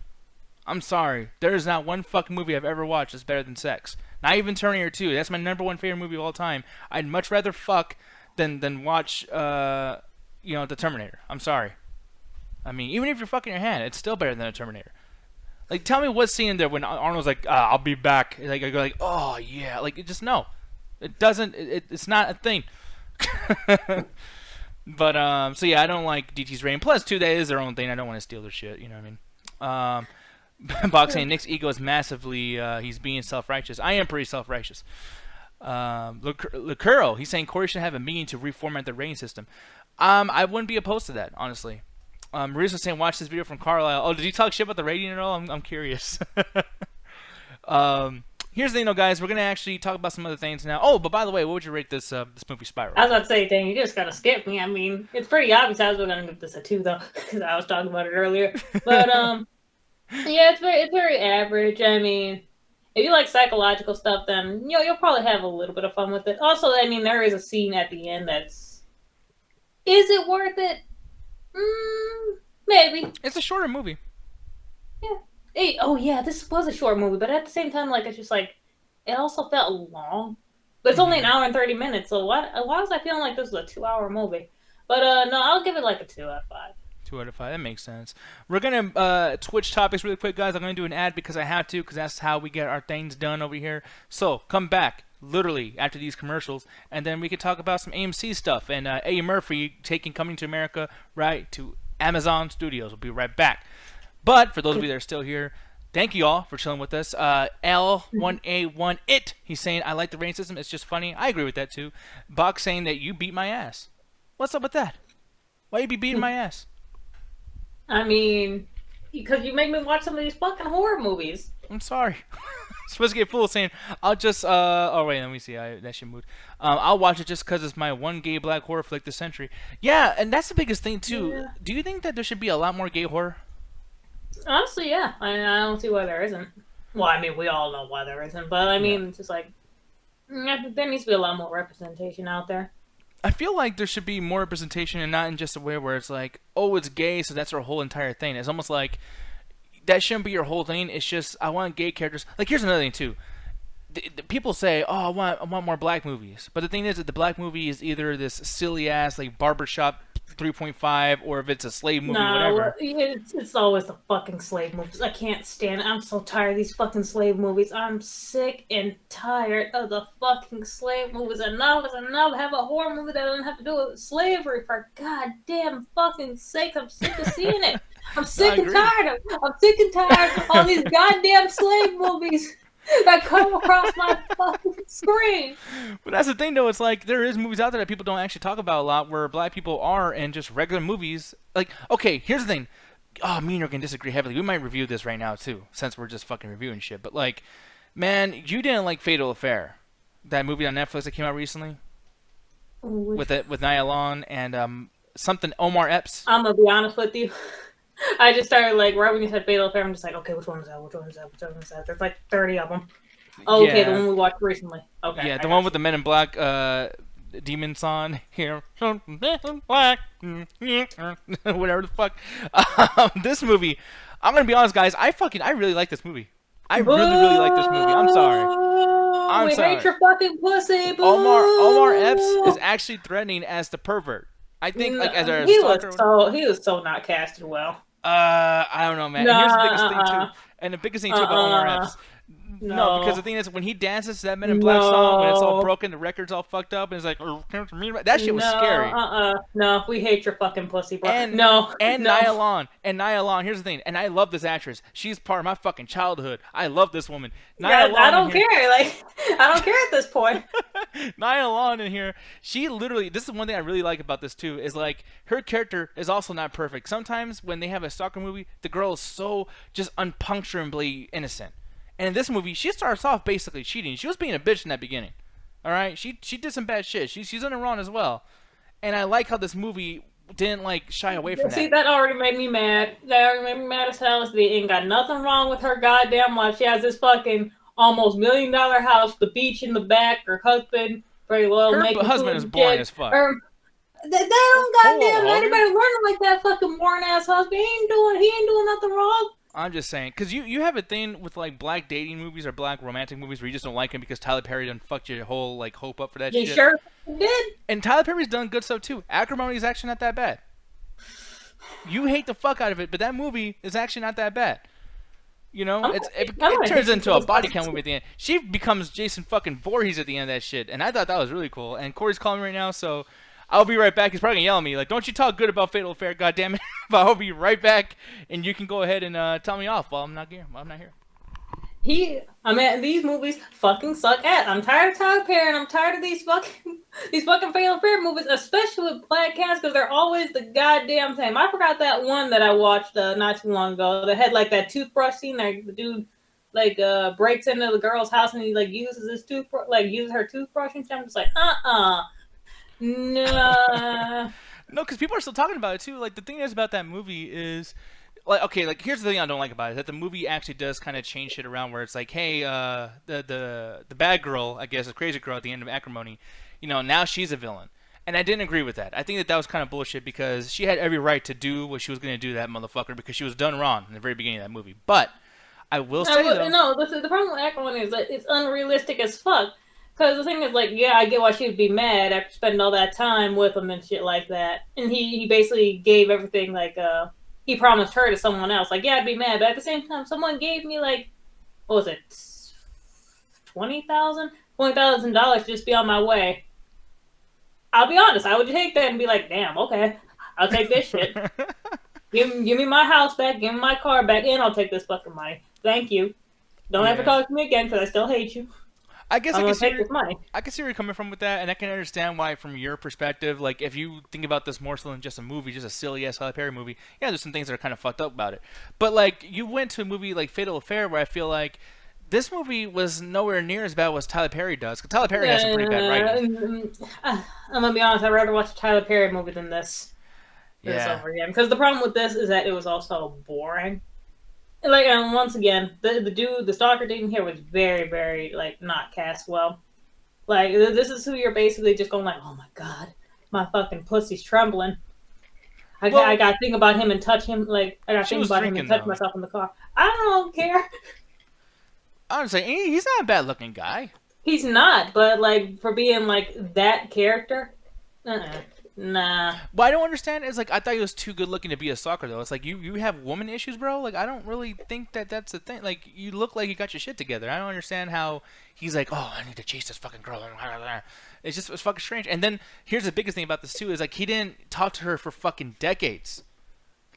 I'm sorry. There is not one fucking movie I've ever watched that's better than sex. Not even Terminator 2. That's my number 1 favorite movie of all time. I'd much rather fuck than watch the Terminator. I'm sorry. I mean, even if you're fucking your hand, it's still better than a Terminator. Like, tell me what scene in there when Arnold's like, I'll be back. Like, I go like, oh, yeah. Like, it just, no. It doesn't, it's not a thing. But, so yeah, I don't like DT's rating. Plus, too, that is their own thing. I don't want to steal their shit, you know what I mean? Box saying Nick's ego is massively, he's being self-righteous. I am pretty self-righteous. Lucuro, he's saying Corey should have a meeting to reformat the rating system. I wouldn't be opposed to that, honestly. Maurice saying, watch this video from Carlisle. Oh, did you talk shit about the rating at all? I'm curious. Here's the thing, though, guys. We're going to actually talk about some other things now. Oh, but by the way, what would you rate this movie, Spiral? I was about to say, dang, you just got to skip me. I mean, it's pretty obvious I was going to give this a 2, though, because I was talking about it earlier. But, yeah, it's very average. I mean, if you like psychological stuff, then, you'll probably have a little bit of fun with it. Also, I mean, there is a scene at the end that's... Is it worth it? Maybe. It's a shorter movie. Yeah. Hey, oh yeah, this was a short movie, but at the same time, like it's just like it also felt long. But it's only an hour and 30 minutes, so why was I feeling like this was a 2-hour movie? But no, I'll give it like a 2 out of 5. 2 out of 5. That makes sense. We're gonna switch topics really quick, guys. I'm gonna do an ad because I have to, because that's how we get our things done over here. So come back, literally after these commercials, and then we can talk about some AMC stuff and Eddie Murphy Coming to America right to Amazon Studios. We'll be right back. But for those of you that are still here, thank you all for chilling with us. L1A1 he's saying, I like the rating system. It's just funny. I agree with that too. Bach saying that you beat my ass. What's up with that? Why you be beating my ass? I mean, because you make me watch some of these fucking horror movies. I'm sorry. Supposed to get full saying, I'll just, oh wait, let me see, that shit moved. I'll watch it just because it's my one gay black horror flick this century. Yeah, and that's the biggest thing too. Yeah. Do you think that there should be a lot more gay horror? Honestly, yeah. I don't see why there isn't. Well, I mean, we all know why there isn't, but I mean, it's just like, there needs to be a lot more representation out there. I feel like there should be more representation, and not in just a way where it's like, oh, it's gay, so that's our whole entire thing. It's almost like that shouldn't be your whole thing. It's just, I want gay characters. Like, here's another thing too. The people say, oh, I want more black movies, but the thing is that the black movie is either this silly ass like barbershop 3.5, or if it's a slave movie, whatever. It's always the fucking slave movies. I can't stand it. I'm so tired of these fucking slave movies. I'm sick and tired of the fucking slave movies. Enough is enough. Have a horror movie that doesn't have to do with slavery, for goddamn fucking sake. I'm sick of seeing it. I'm sick and tired of all these goddamn slave movies that come across my fucking screen. But that's the thing, though. It's like there is movies out there that people don't actually talk about a lot, where black people are in just regular movies. Like, okay, here's the thing. Oh, me and you can disagree heavily. We might review this right now too, since we're just fucking reviewing shit. But like, man, you didn't like Fatal Affair, that movie on Netflix that came out recently, with Nia Long and something Omar Epps. I'm gonna be honest with you. I just started like right when you said Fatal Affair. I'm just like, okay, which one is that? Which one is that? Which one is that? There's like 30 of them. Oh, yeah. Okay, the one we watched recently. Okay. Yeah, the one with the Men in Black demons on here. Black, whatever the fuck. This movie, I'm gonna be honest, guys. I really like this movie. I really like this movie. I'm sorry. We hate your fucking pussy. Boo. Omar Epps is actually threatening as the pervert. I think like as a he was so not casted well. I don't know, man. Here's the biggest thing too, and the biggest thing too about Omar Epps. No, because the thing is, when he dances to that Men in Black song, when it's all broken, the record's all fucked up, and it's like, that shit was scary. No, we hate your fucking pussy, bro. And Nia Long. Here's the thing, and I love this actress. She's part of my fucking childhood. I love this woman. I don't care. Like, I don't care at this point. Nia Long in here, she literally, this is one thing I really like about this too, is like, her character is also not perfect. Sometimes when they have a stalker movie, the girl is so just unpuncturably innocent. And in this movie, she starts off basically cheating. She was being a bitch in that beginning. All right? She did some bad shit. She's in the wrong as well. And I like how this movie didn't, like, shy away from that. See, that already made me mad. That already made me mad as hell. They ain't got nothing wrong with her goddamn life. She has this fucking almost $1 million house, the beach in the back, her husband, very loyal. Her husband is boring as fuck. They don't goddamn anybody learning like that fucking boring ass husband. He ain't doing nothing wrong. I'm just saying, because you have a thing with, like, black dating movies or black romantic movies where you just don't like him because Tyler Perry done fucked your whole, like, hope up for that shit. He sure did. And Tyler Perry's done good stuff, too. Acrimony is actually not that bad. You hate the fuck out of it, but that movie is actually not that bad. You know? It turns into a body count movie at the end. She becomes Jason fucking Voorhees at the end of that shit, and I thought that was really cool. And Corey's calling me right now, so I'll be right back. He's probably gonna yell at me like, "Don't you talk good about Fatal Affair, goddammit!" But I'll be right back, and you can go ahead and tell me off while I'm not here. These movies fucking suck ass. I'm tired of Tyler Perry, and I'm tired of these fucking Fatal Affair movies, especially with black cats, because they're always the goddamn same. I forgot that one that I watched not too long ago that had like that toothbrush scene. Like the dude like breaks into the girl's house and he like uses his toothbrush, like uses her toothbrush and shit. I'm just like, no. No, because people are still talking about it too. Like the thing is about that movie is, like, okay, like here's the thing I don't like about it, that the movie actually does kind of change shit around where it's like, hey, the bad girl, I guess, the crazy girl at the end of Acrimony, you know, now she's a villain. And I didn't agree with that. I think that was kind of bullshit because she had every right to do what she was going to do to that motherfucker because she was done wrong in the very beginning of that movie. But I will say though, no, the problem with Acrimony is that it's unrealistic as fuck. Because the thing is, like, yeah, I get why she would be mad after spending all that time with him and shit like that. And he basically gave everything, like, he promised her to someone else. Like, yeah, I'd be mad. But at the same time, someone gave me, like, what was it? $20,000 to just be on my way. I'll be honest, I would take that and be like, damn, okay, I'll take this shit. Give me my house back, give me my car back, and I'll take this fucking money. Thank you. Don't ever talk to me again because I still hate you. I guess I'm I gonna can take this money. I can see where you're coming from with that, and I can understand why, from your perspective, like if you think about this more so than just a movie, just a silly ass Tyler Perry movie, yeah, there's some things that are kind of fucked up about it. But like you went to a movie like Fatal Affair, where I feel like this movie was nowhere near as bad as Tyler Perry does. Cause Tyler Perry has some pretty bad writing. I'm gonna be honest, I'd rather watch a Tyler Perry movie than this. This over again. Because the problem with this is that it was also boring. Like, and once again, the stalker dude in here was very, very, like, not cast well. Like, this is who you're basically just going like, oh my god, my fucking pussy's trembling. I gotta think about him and touch him. Like, I gotta think about him and touch myself in the car. I don't care. Honestly, he's not a bad looking guy. He's not, but like for being like that character, nah. What I don't understand is like I thought he was too good looking to be a stalker though. It's like you have woman issues, bro. Like I don't really think that's the thing. Like you look like you got your shit together. I don't understand how he's like, oh, I need to chase this fucking girl. It's fucking strange. And then here's the biggest thing about this too is like he didn't talk to her for fucking decades.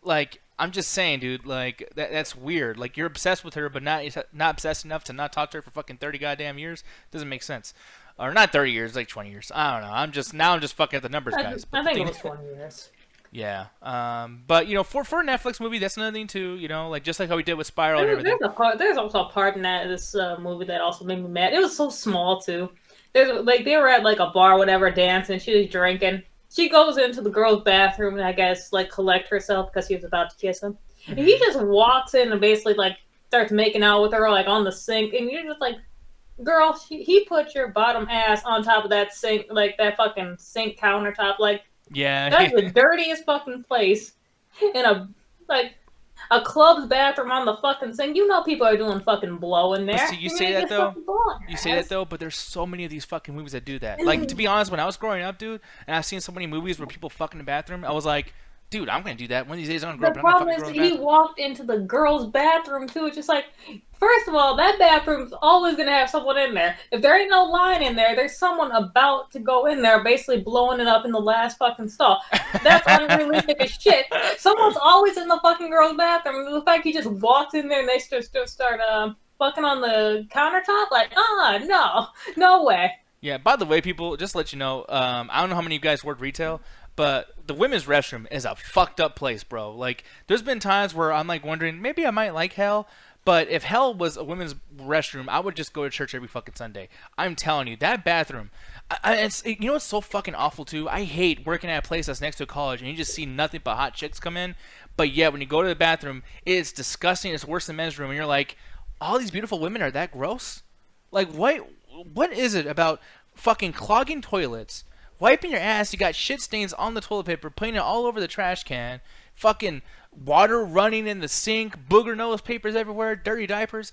Like I'm just saying, dude. Like that's weird. Like you're obsessed with her, but not obsessed enough to not talk to her for fucking 30 goddamn years. Doesn't make sense. Or not 30 years, like 20 years. I don't know. I'm just fucking at the numbers, guys. I think it was 20 years. Yeah. But you know, for a Netflix movie, that's another thing too. You know, like just like how we did with Spiral and everything. There's also a part in this movie that also made me mad. It was so small too. There's like they were at like a bar, whatever, dancing. She was drinking. She goes into the girl's bathroom and I guess like collect herself because he was about to kiss him. And he just walks in and basically like starts making out with her like on the sink, and you're just like, girl, he put your bottom ass on top of that sink, like that fucking sink countertop. Like, yeah, that's the dirtiest fucking place in a club's bathroom on the fucking sink. You know people are doing fucking blow in there. But see, you say that though. You say that though, but there's so many of these fucking movies that do that. Like to be honest, when I was growing up, dude, and I've seen so many movies where people fuck in the bathroom, I was like, dude, I'm gonna do that. One of these days, I'm gonna grow up. The problem is he walked into the girl's bathroom too. It's just like, first of all, that bathroom's always gonna have someone in there. If there ain't no line in there, there's someone about to go in there, basically blowing it up in the last fucking stall. That's unrealistic as shit. Someone's always in the fucking girl's bathroom. The fact he just walks in there and they start fucking on the countertop, like, no way. Yeah. By the way, people, just to let you know, I don't know how many of you guys work retail, but the women's restroom is a fucked up place, bro. Like, there's been times where I'm like wondering, maybe I might like hell. But if hell was a women's restroom, I would just go to church every fucking Sunday. I'm telling you, that bathroom, you know what's so fucking awful too? I hate working at a place that's next to a college and you just see nothing but hot chicks come in. But yeah, when you go to the bathroom, it's disgusting. It's worse than men's room. And you're like, all these beautiful women are that gross? Like, what is it about fucking clogging toilets, wiping your ass, you got shit stains on the toilet paper, putting it all over the trash can, fucking water running in the sink, booger nose papers everywhere, dirty diapers.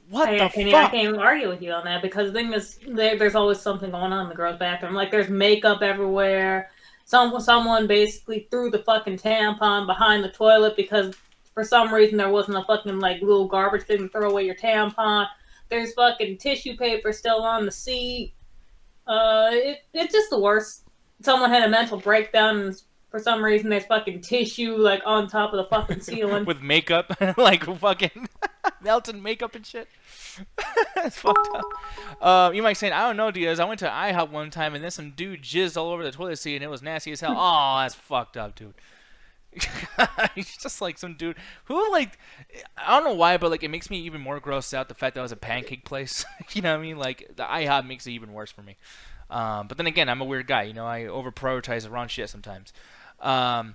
What the fuck? I can't even argue with you on that because the thing is, there's always something going on in the girls' bathroom. Like, there's makeup everywhere. Someone basically threw the fucking tampon behind the toilet because for some reason there wasn't a fucking, like, little garbage thing to throw away your tampon. There's fucking tissue paper still on the seat. It's just the worst. Someone had a mental breakdown and for some reason there's fucking tissue like on top of the fucking ceiling. With makeup. Like fucking melted makeup and shit. It's fucked up. You might say, I don't know, Diaz. I went to IHOP one time and then some dude jizzed all over the toilet seat and it was nasty as hell. Oh, that's fucked up, dude. He's just like some dude who, like, I don't know why, but like it makes me even more grossed out the fact that it was a pancake place. You know what I mean? Like the IHOP makes it even worse for me. But then again, I'm a weird guy. You know, I over prioritize the wrong shit sometimes. But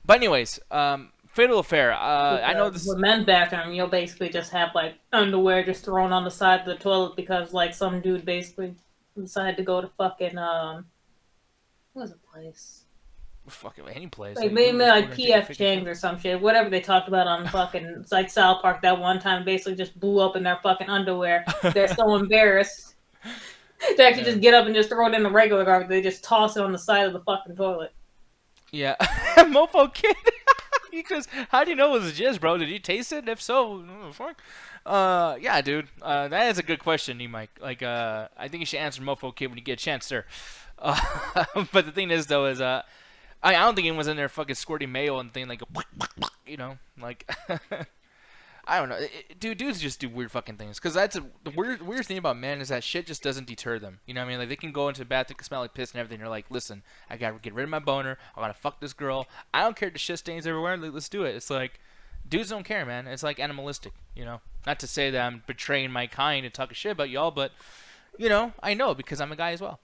anyways, Fatal Affair. I know this. With men's bathroom, you'll basically just have like underwear just thrown on the side of the toilet because like some dude basically decided to go to fucking what was the place? Fucking any place. Like maybe like PF Chang's or some shit. Whatever they talked about on fucking like South Park that one time basically just blew up in their fucking underwear. They're so embarrassed. They actually Yeah. just get up and just throw it in the regular garbage. They just toss it on the side of the fucking toilet. Yeah. Mofo Kid. Because how do you know it was jizz, bro? Did you taste it? If so, fuck. Yeah, dude. That is a good question, Mike. Like, I think you should answer Mofo Kid when you get a chance, sir. Uh, but the thing is, though, is I don't think anyone's in there fucking squirting mayo and thing like, like. I don't know, dudes just do weird fucking things. Cause the weird thing about men is that shit just doesn't deter them. You know what I mean? Like they can go into the bathroom, can smell like piss and everything. You're like, listen, I gotta get rid of my boner. I gotta fuck this girl. I don't care if the shit stains everywhere. Let's do it. It's like, dudes don't care, man. It's like animalistic. You know, not to say that I'm betraying my kind and talking shit about y'all, but you know, I know because I'm a guy as well.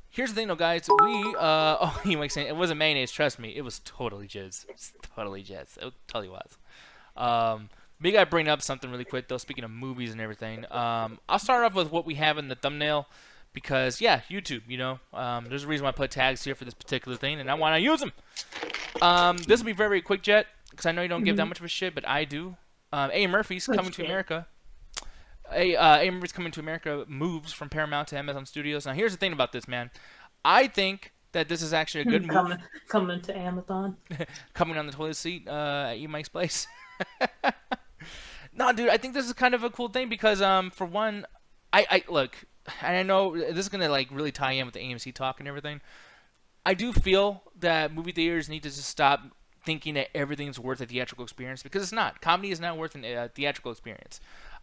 Here's the thing, though, guys. Oh, you might say it wasn't mayonnaise. Trust me, it was totally jizz. It's totally jizz. It totally was. Big guy bring up something really quick though. Speaking of movies and everything, I'll start off with what we have in the thumbnail because yeah, YouTube. You know, there's a reason why I put tags here for this particular thing, and I want to use them. This will be very quick, Jet, because I know you don't give that much of a shit, but I do. A. Murphy's coming to America. A. Murphy's coming to America moves from Paramount to Amazon Studios. Now here's the thing about this, man. I think that this is actually a good move. Coming to Amazon. Coming on the toilet seat at E. Mike's place. No, dude, I think this is kind of a cool thing because, for one, I look, and I know this is gonna like really tie in with the AMC talk and everything. I do feel that movie theaters need to just stop thinking that everything's worth a theatrical experience because it's not. Comedy is not worth a theatrical experience.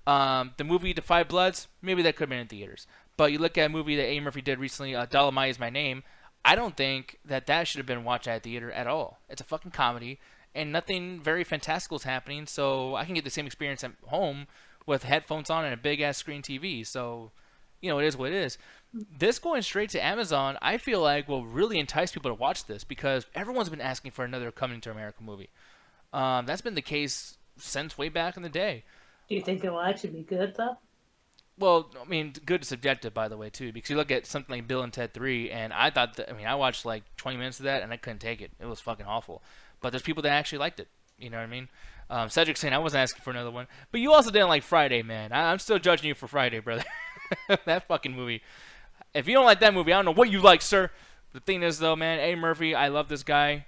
The movie The Five Bloods, maybe that could have been in theaters, but you look at a movie that A. Murphy did recently, Dolomite Is My Name. I don't think that should have been watched at a theater at all. It's a fucking comedy. And nothing very fantastical is happening, so I can get the same experience at home with headphones on and a big-ass screen TV. So, you know, it is what it is. This going straight to Amazon, I feel like will really entice people to watch this because everyone's been asking for another Coming to America movie. That's been the case since way back in the day. Do you think it will actually be good, though? Well, I mean, good is subjective, by the way, too, because you look at something like Bill and Ted 3, and I thought that, I mean, I watched like 20 minutes of that, and I couldn't take it. It was fucking awful. But there's people that actually liked it. You know what I mean? Cedric's saying I wasn't asking for another one. But you also didn't like Friday, man. I'm still judging you for Friday, brother. That fucking movie. If you don't like that movie, I don't know what you like, sir. The thing is, though, man, A. Murphy, I love this guy.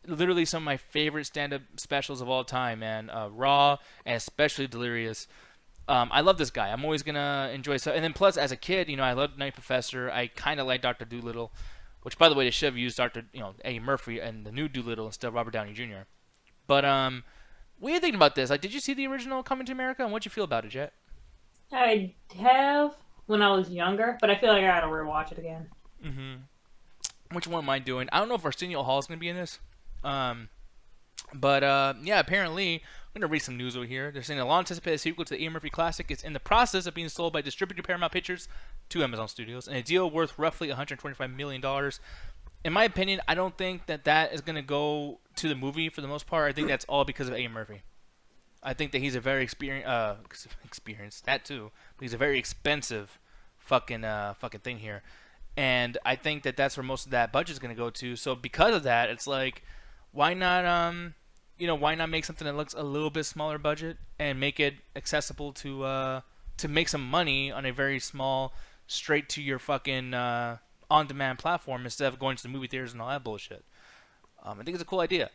Literally some of my favorite stand-up specials of all time, man. Raw and especially Delirious. I love this guy. I'm always going to enjoy stuff. And then plus, as a kid, you know, I loved Night Professor. I kind of like Dr. Dolittle. Which, by the way, they should have used Eddie Murphy and the new Doolittle instead of Robert Downey Jr. But what are you thinking about this? Like, did you see the original Coming to America, and what'd you feel about it, Jet? I have when I was younger, but I feel like I gotta rewatch it again. Which one am I doing? I don't know if Arsenio Hall is gonna be in this. But yeah, apparently, I'm going to read some news over here. They're saying a long-anticipated sequel to the Eddie Murphy classic is in the process of being sold by distributor Paramount Pictures to Amazon Studios, and a deal worth roughly $125 million. In my opinion, I don't think that is going to go to the movie for the most part. I think that's all because of Eddie Murphy. I think that he's a very experienced, that too, but he's a very expensive fucking thing here. And I think that's where most of that budget is going to go to. So because of that, it's like, why not why not make something that looks a little bit smaller budget and make it accessible to make some money on a very small, straight to your fucking on-demand platform instead of going to the movie theaters and all that bullshit. I think it's a cool idea.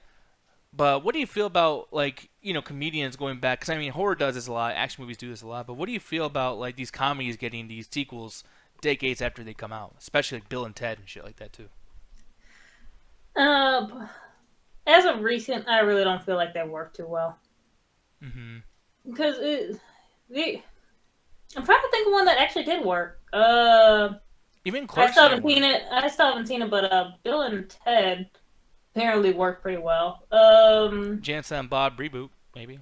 But what do you feel about, like, comedians going back? Because, I mean, horror does this a lot. Action movies do this a lot. But what do you feel about, like, these comedies getting these sequels decades after they come out? Especially, like, Bill and Ted and shit like that, too. As of recent, I really don't feel like they work too well. Mm-hmm. Because I'm trying to think of one that actually did work. Even Clerks. I still haven't seen it, but Bill and Ted apparently worked pretty well. Jansen and Bob reboot, maybe.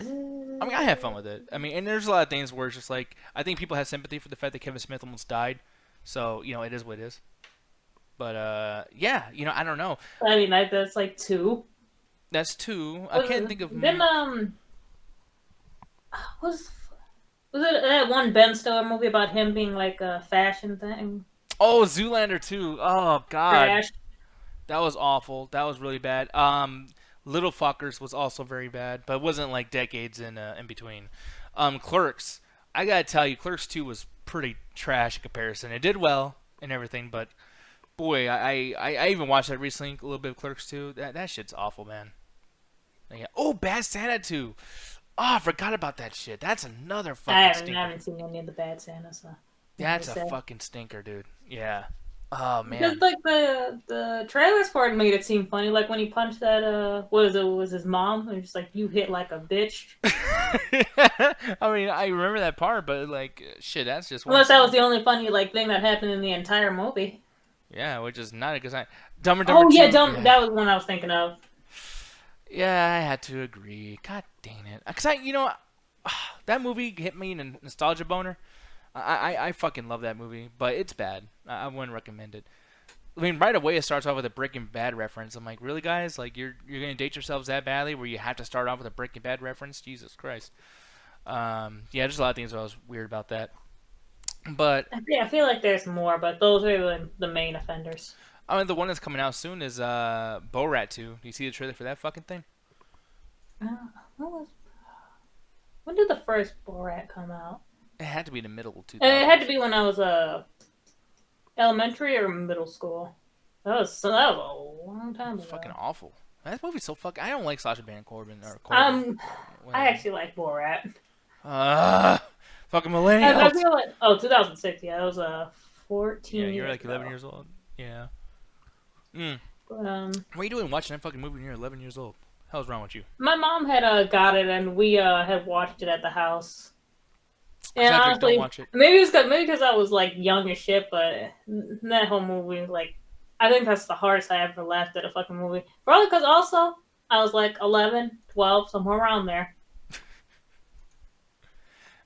I mean, I have fun with it. I mean, and there's a lot of things where it's just like, I think people have sympathy for the fact that Kevin Smith almost died. So, it is what it is. But, yeah, I don't know. I mean, that's like two. That's two. I can't think of... Then, was it that one Ben Stiller movie about him being like a fashion thing? Oh, Zoolander 2. Oh, God. Trash. That was awful. That was really bad. Little Fuckers was also very bad, but it wasn't like decades in between. Clerks. I gotta tell you, Clerks 2 was pretty trash in comparison. It did well and everything, but boy, I even watched that recently, a little bit of Clerks 2. That shit's awful, man. Yeah. Oh, Bad Santa 2. Oh, I forgot about that shit. That's another fucking stinker. I haven't seen any of the Bad Santa, so. That's a fucking stinker, dude. Yeah. Oh, man. Because, like, the trailers for it made it seem funny. Like, when he punched that, was his mom? And just like, you hit like a bitch. I mean, I remember that part, but, like, shit, that's just... Unless that was the only funny, like, thing that happened in the entire movie. Yeah, which is not a good sign. Dumb and Dumber 2. Yeah. That was one I was thinking of. Yeah, I had to agree. God dang it. Because that movie hit me in a nostalgia boner. I fucking love that movie, but it's bad. I wouldn't recommend it. I mean, right away it starts off with a Breaking Bad reference. I'm like, really, guys? Like, you're gonna date yourselves that badly, where you have to start off with a Breaking Bad reference? Jesus Christ. Yeah, there's a lot of things that I was weird about that. But I feel like there's more, but those are the main offenders. I mean, the one that's coming out soon is Borat 2. Do you see the trailer for that fucking thing? When did the first Borat come out? It had to be in the middle of 2000s. It had to be when I was elementary or middle school. That was a long time ago. Fucking awful. That movie's so fucking... I don't like Sacha Baron Corbin. I actually like Borat. Fucking millennials. I feel like... 2006, yeah. I was 14 Yeah, you're years like 11 ago. years old. Yeah. What are you doing watching that fucking movie when you're 11 years old? What the hell's wrong with you? My mom had got it, and we had watched it at the house. And Cedric, honestly, don't watch it. maybe because I was like young as shit, but that whole movie, like, I think that's the hardest I ever laughed at a fucking movie. Probably because also I was like 11, 12, somewhere around there.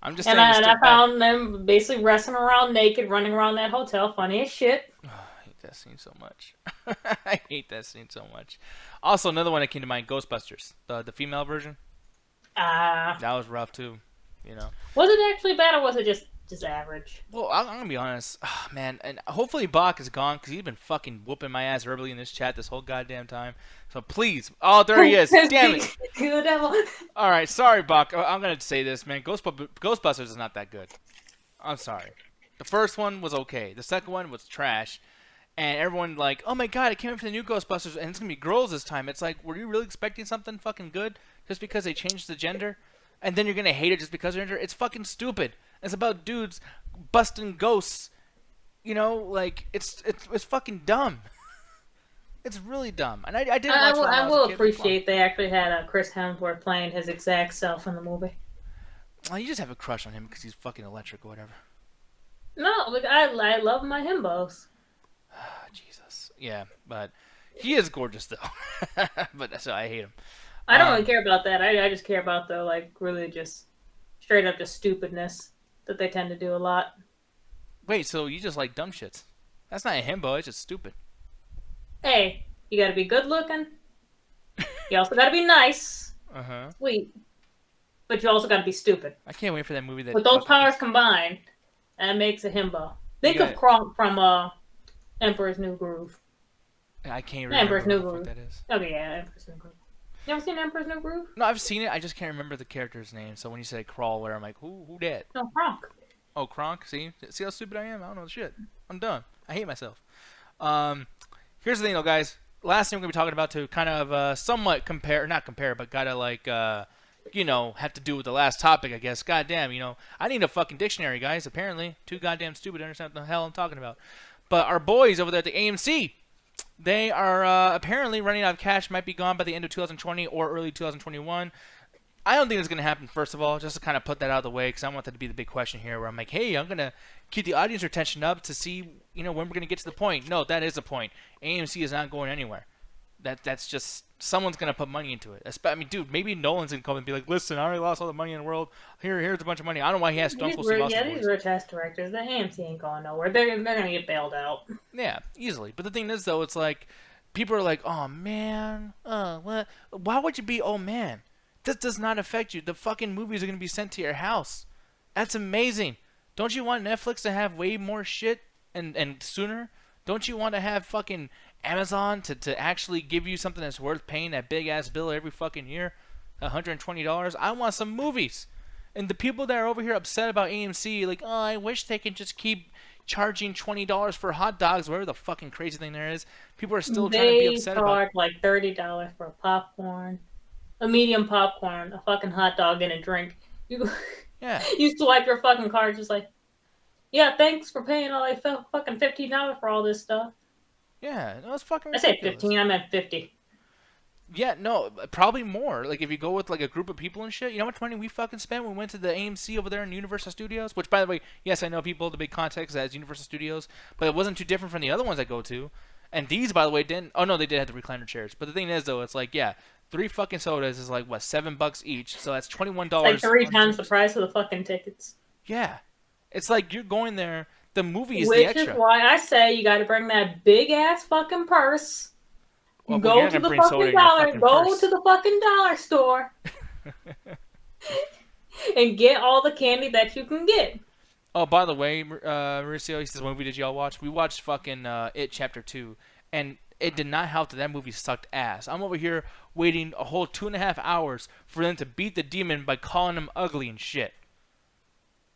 I'm just and saying. I found them basically wrestling around naked, running around that hotel, funny as shit. I hate that scene so much. I hate that scene so much. Also, another one that came to mind, Ghostbusters, the female version. That was rough too. You know. Was it actually bad or was it just average? Well, I'm gonna be honest, man, and hopefully Bach is gone because he's been fucking whooping my ass verbally in this chat this whole goddamn time. So please, there he is. Damn it! The devil. All right, sorry, Bach. I'm gonna say this, man. Ghostbusters is not that good. I'm sorry. The first one was okay. The second one was trash, and everyone like, oh my god, it came in for the new Ghostbusters, and it's gonna be girls this time. It's like, were you really expecting something fucking good just because they changed the gender? And then you're gonna hate it just because they're gender? It's fucking stupid. It's about dudes busting ghosts. You know, like it's fucking dumb. It's really dumb. And I didn't watch it when I was a kid. will appreciate they actually had Chris Hemsworth playing his exact self in the movie. Well, you just have a crush on him because he's fucking electric or whatever. No, I love my himbos. Jesus. Yeah, but he is gorgeous though. But so I hate him. I don't really care about that. I just care about the, like, really just straight up just stupidness that they tend to do a lot. Wait, so you just like dumb shits? That's not a himbo, it's just stupid. Hey, you gotta be good looking. You also gotta be nice. Sweet. But you also gotta be stupid. I can't wait for that movie. With those powers combined, that makes a himbo. Think of Kronk from Emperor's New Groove. I can't remember Emperor's New what Groove. that is. Okay, yeah, Emperor's New Groove. You ever seen Emperor's New Groove? No, I've seen it. I just can't remember the character's name. So when you say Crawler, I'm like, who that? No, Kronk. Oh, Kronk. See how stupid I am? I don't know shit. I'm done. I hate myself. Here's the thing, though, guys. Last thing we're gonna be talking about to kind of somewhat not compare, but gotta like have to do with the last topic, I guess. Goddamn, I need a fucking dictionary, guys. Apparently, too goddamn stupid to understand what the hell I'm talking about. But our boys over there at the AMC. They are apparently running out of cash, might be gone by the end of 2020 or early 2021. I don't think it's going to happen, first of all, just to kind of put that out of the way, because I want that to be the big question here, where I'm like, hey, I'm going to keep the audience retention up to see, when we're going to get to the point. No, that is the point. AMC is not going anywhere. That's just, someone's going to put money into it. I mean, dude, maybe Nolan's going to come and be like, listen, I already lost all the money in the world. Here's a bunch of money. I don't know why he has Stone Cold Steve Austin. These rich ass directors, the AMC ain't going nowhere. They're going to get bailed out. Yeah, easily. But the thing is, though, it's like, people are like, oh, man, what? Why would you be, oh, man? This does not affect you. The fucking movies are going to be sent to your house. That's amazing. Don't you want Netflix to have way more shit and sooner? Don't you want to have fucking Amazon to actually give you something that's worth paying that big-ass bill every fucking year? $120? I want some movies. And the people that are over here upset about AMC, like, oh, I wish they could just keep charging $20 for hot dogs, whatever the fucking crazy thing there is. People are still trying to be They upset about. charge like $30 for a popcorn, a medium popcorn, a fucking hot dog, and a drink. You Yeah. you swipe your fucking card, just like, yeah, thanks for paying all like fucking $15 for all this stuff. Yeah, no, it's fucking I said ridiculous. 15, I meant 50. Yeah, no, probably more. Like if you go with like a group of people and shit, you know how much money we fucking spent when we went to the AMC over there in Universal Studios? Which, by the way, yes, I know people the big context as Universal Studios, but it wasn't too different from the other ones I go to. And these, by the way, didn't. Oh no, they did have the recliner chairs. But the thing is, though, it's like yeah, 3 fucking sodas is like what $7 each, so that's $21. It's like 3 times the price of the fucking tickets. Yeah, it's like you're going there. The movie is the Which extra. is why I say you got to bring that big ass fucking purse. Well, Go to the fucking dollar. Go to the fucking dollar store and get all the candy that you can get. Oh, by the way, Mauricio, he says, what movie did y'all watch? We watched fucking It Chapter 2, and it did not help that that movie sucked ass. I'm over here waiting a whole 2.5 hours for them to beat the demon by calling him ugly and shit.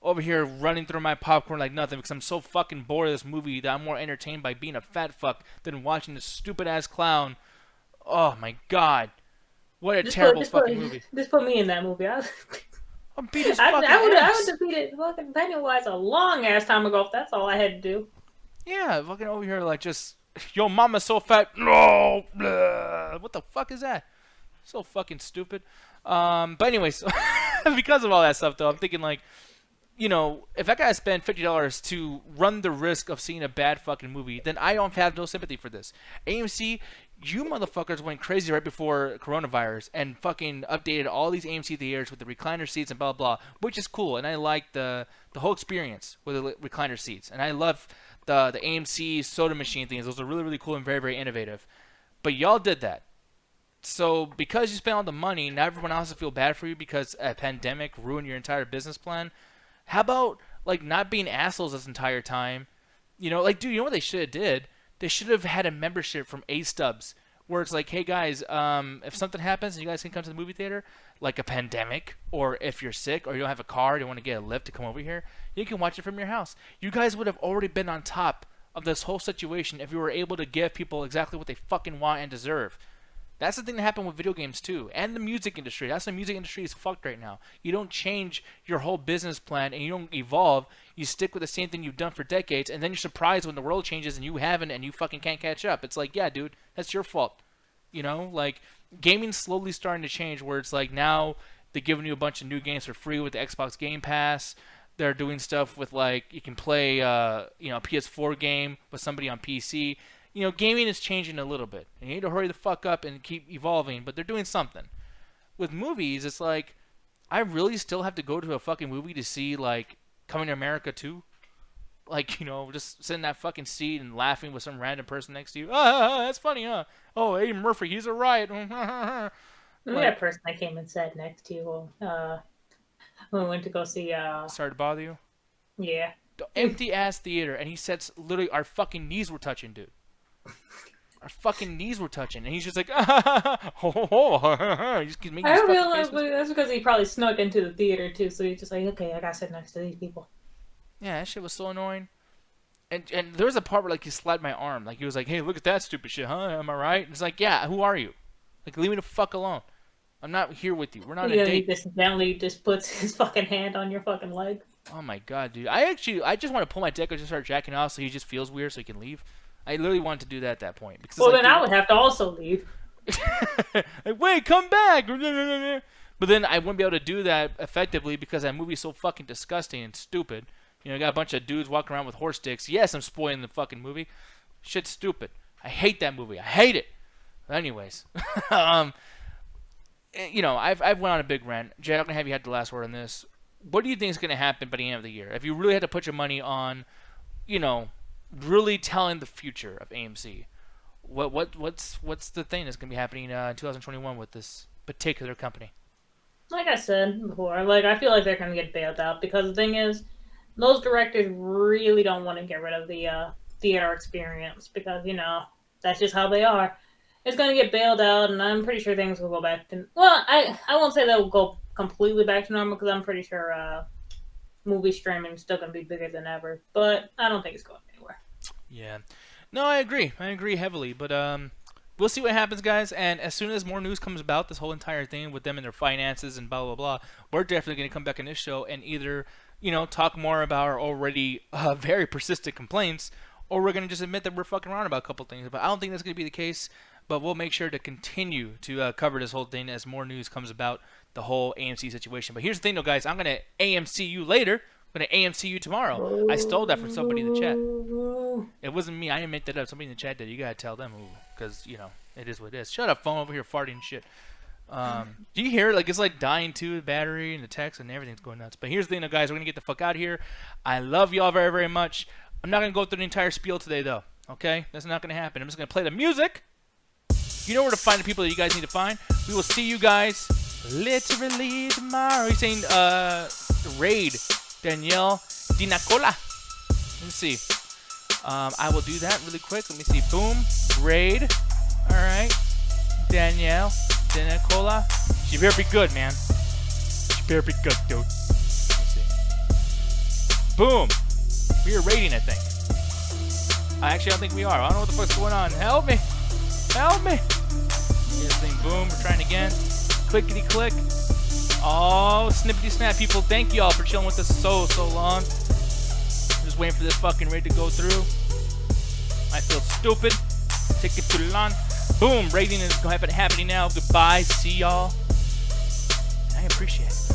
Over here running through my popcorn like nothing because I'm so fucking bored of this movie that I'm more entertained by being a fat fuck than watching this stupid ass clown. Oh my god. What a terrible fucking movie. Just put me in that movie. I'm beat his fucking ass. I would defeat fucking Pennywise a long ass time ago if that's all I had to do. Yeah, fucking over here like just, yo mama's so fat. No, blah. What the fuck is that? So fucking stupid. But anyways, because of all that stuff though, I'm thinking like, you know, if I gotta spend $50 to run the risk of seeing a bad fucking movie, then I don't have no sympathy for this. AMC, you motherfuckers went crazy right before coronavirus and fucking updated all these AMC theaters with the recliner seats and blah blah, which is cool, and I like the whole experience with the recliner seats, and I love the AMC soda machine things. Those are really really cool and very very innovative. But y'all did that. So because you spent all the money, now everyone else will feel bad for you because a pandemic ruined your entire business plan. How about like not being assholes this entire time? You know, like dude, you know what they should have did? They should have had a membership from A-Stubs where it's like, hey guys, if something happens and you guys can come to the movie theater, like a pandemic, or if you're sick or you don't have a car, you want to get a lift to come over here, you can watch it from your house. You guys would have already been on top of this whole situation if you were able to give people exactly what they fucking want and deserve. That's the thing that happened with video games too, and the music industry. That's the music industry is fucked right now. You don't change your whole business plan and you don't evolve. You stick with the same thing you've done for decades, and then you're surprised when the world changes and you haven't, and you fucking can't catch up. It's like, yeah, dude, that's your fault. You know, like gaming's slowly starting to change, where it's like now they're giving you a bunch of new games for free with the Xbox Game Pass. They're doing stuff with like you can play, a PS4 game with somebody on PC. You know, gaming is changing a little bit. And you need to hurry the fuck up and keep evolving, but they're doing something. With movies, it's like, I really still have to go to a fucking movie to see, like, Coming to America 2? Like, you know, just sitting in that fucking seat and laughing with some random person next to you. That's funny, huh? Oh, Eddie Murphy, he's a riot. That person that came and sat next to you when we went to go see... Sorry to bother you? Yeah. The empty-ass theater, and he said, literally, our fucking knees were touching, dude. Our fucking knees were touching, and he's just like, he just keeps making I these don't fucking realize, faces. but that's because he probably snuck into the theater too. So he's just like, okay, I gotta sit next to these people. Yeah, that shit was so annoying. And there was a part where like he slapped my arm, like he was like, "Hey, look at that stupid shit, huh? Am I right?" And it's like, "Yeah, who are you? Like, leave me the fuck alone. I'm not here with you. We're not a date." He just gently just puts his fucking hand on your fucking leg. Oh my god, dude! I just want to pull my dick and just start jacking off, so he just feels weird, so he can leave. I literally wanted to do that at that point. Because well, like, then I would have to also leave. like, wait, come back! But then I wouldn't be able to do that effectively because that movie's so fucking disgusting and stupid. You know, you got a bunch of dudes walking around with horse dicks. Yes, I'm spoiling the fucking movie. Shit's stupid. I hate that movie. I hate it. But anyways, you know, I've went on a big rant. Jay, I'm gonna have you had the last word on this. What do you think is gonna happen by the end of the year? If you really had to put your money on, you know, really telling the future of AMC, what's the thing that's gonna be happening in 2021 with this particular company? Like I said before, like I feel like they're gonna get bailed out because the thing is, those directors really don't want to get rid of the theater experience because you know that's just how they are. It's gonna get bailed out, and I'm pretty sure things will go back to. Well, I won't say they'll go completely back to normal because I'm pretty sure movie streaming is still going to be bigger than ever. But I don't think it's going anywhere. Yeah. No, I agree. I agree heavily. But we'll see what happens, guys. And as soon as more news comes about this whole entire thing with them and their finances and blah blah blah, we're definitely going to come back in this show and either talk more about our already very persistent complaints, or we're going to just admit that we're fucking wrong about a couple things. But I don't think that's going to be the case. But we'll make sure to continue to cover this whole thing as more news comes about the whole AMC situation. But here's the thing, though, guys. I'm going to AMC you later. I'm going to AMC you tomorrow. I stole that from somebody in the chat. It wasn't me. I didn't make that up. Somebody in the chat did. You got to tell them because, it is what it is. Shut up, phone over here farting and shit. Do you hear it? Like, it's like dying too, the battery and the text and everything's going nuts. But here's the thing, though, guys. We're going to get the fuck out of here. I love y'all very, very much. I'm not going to go through the entire spiel today, though. Okay? That's not going to happen. I'm just going to play the music. You know where to find the people that you guys need to find. We will see you guys literally tomorrow. He's saying, raid Danielle Dinacola. Let me see. I will do that really quick. Let me see. Boom. Raid. All right. Danielle Dinacola. She better be good, man. She better be good, dude. Let me see. Boom. We are raiding, I think. I don't think we are. I don't know what the fuck's going on. Help me. Help me. Yes, thing. Boom. We're trying again. Clickety click. Oh, snippety snap, people. Thank you all for chilling with us so long. I'm just waiting for this fucking raid to go through. I feel stupid. Taking too long. Boom. Raiding is happening now. Goodbye. See y'all. I appreciate it.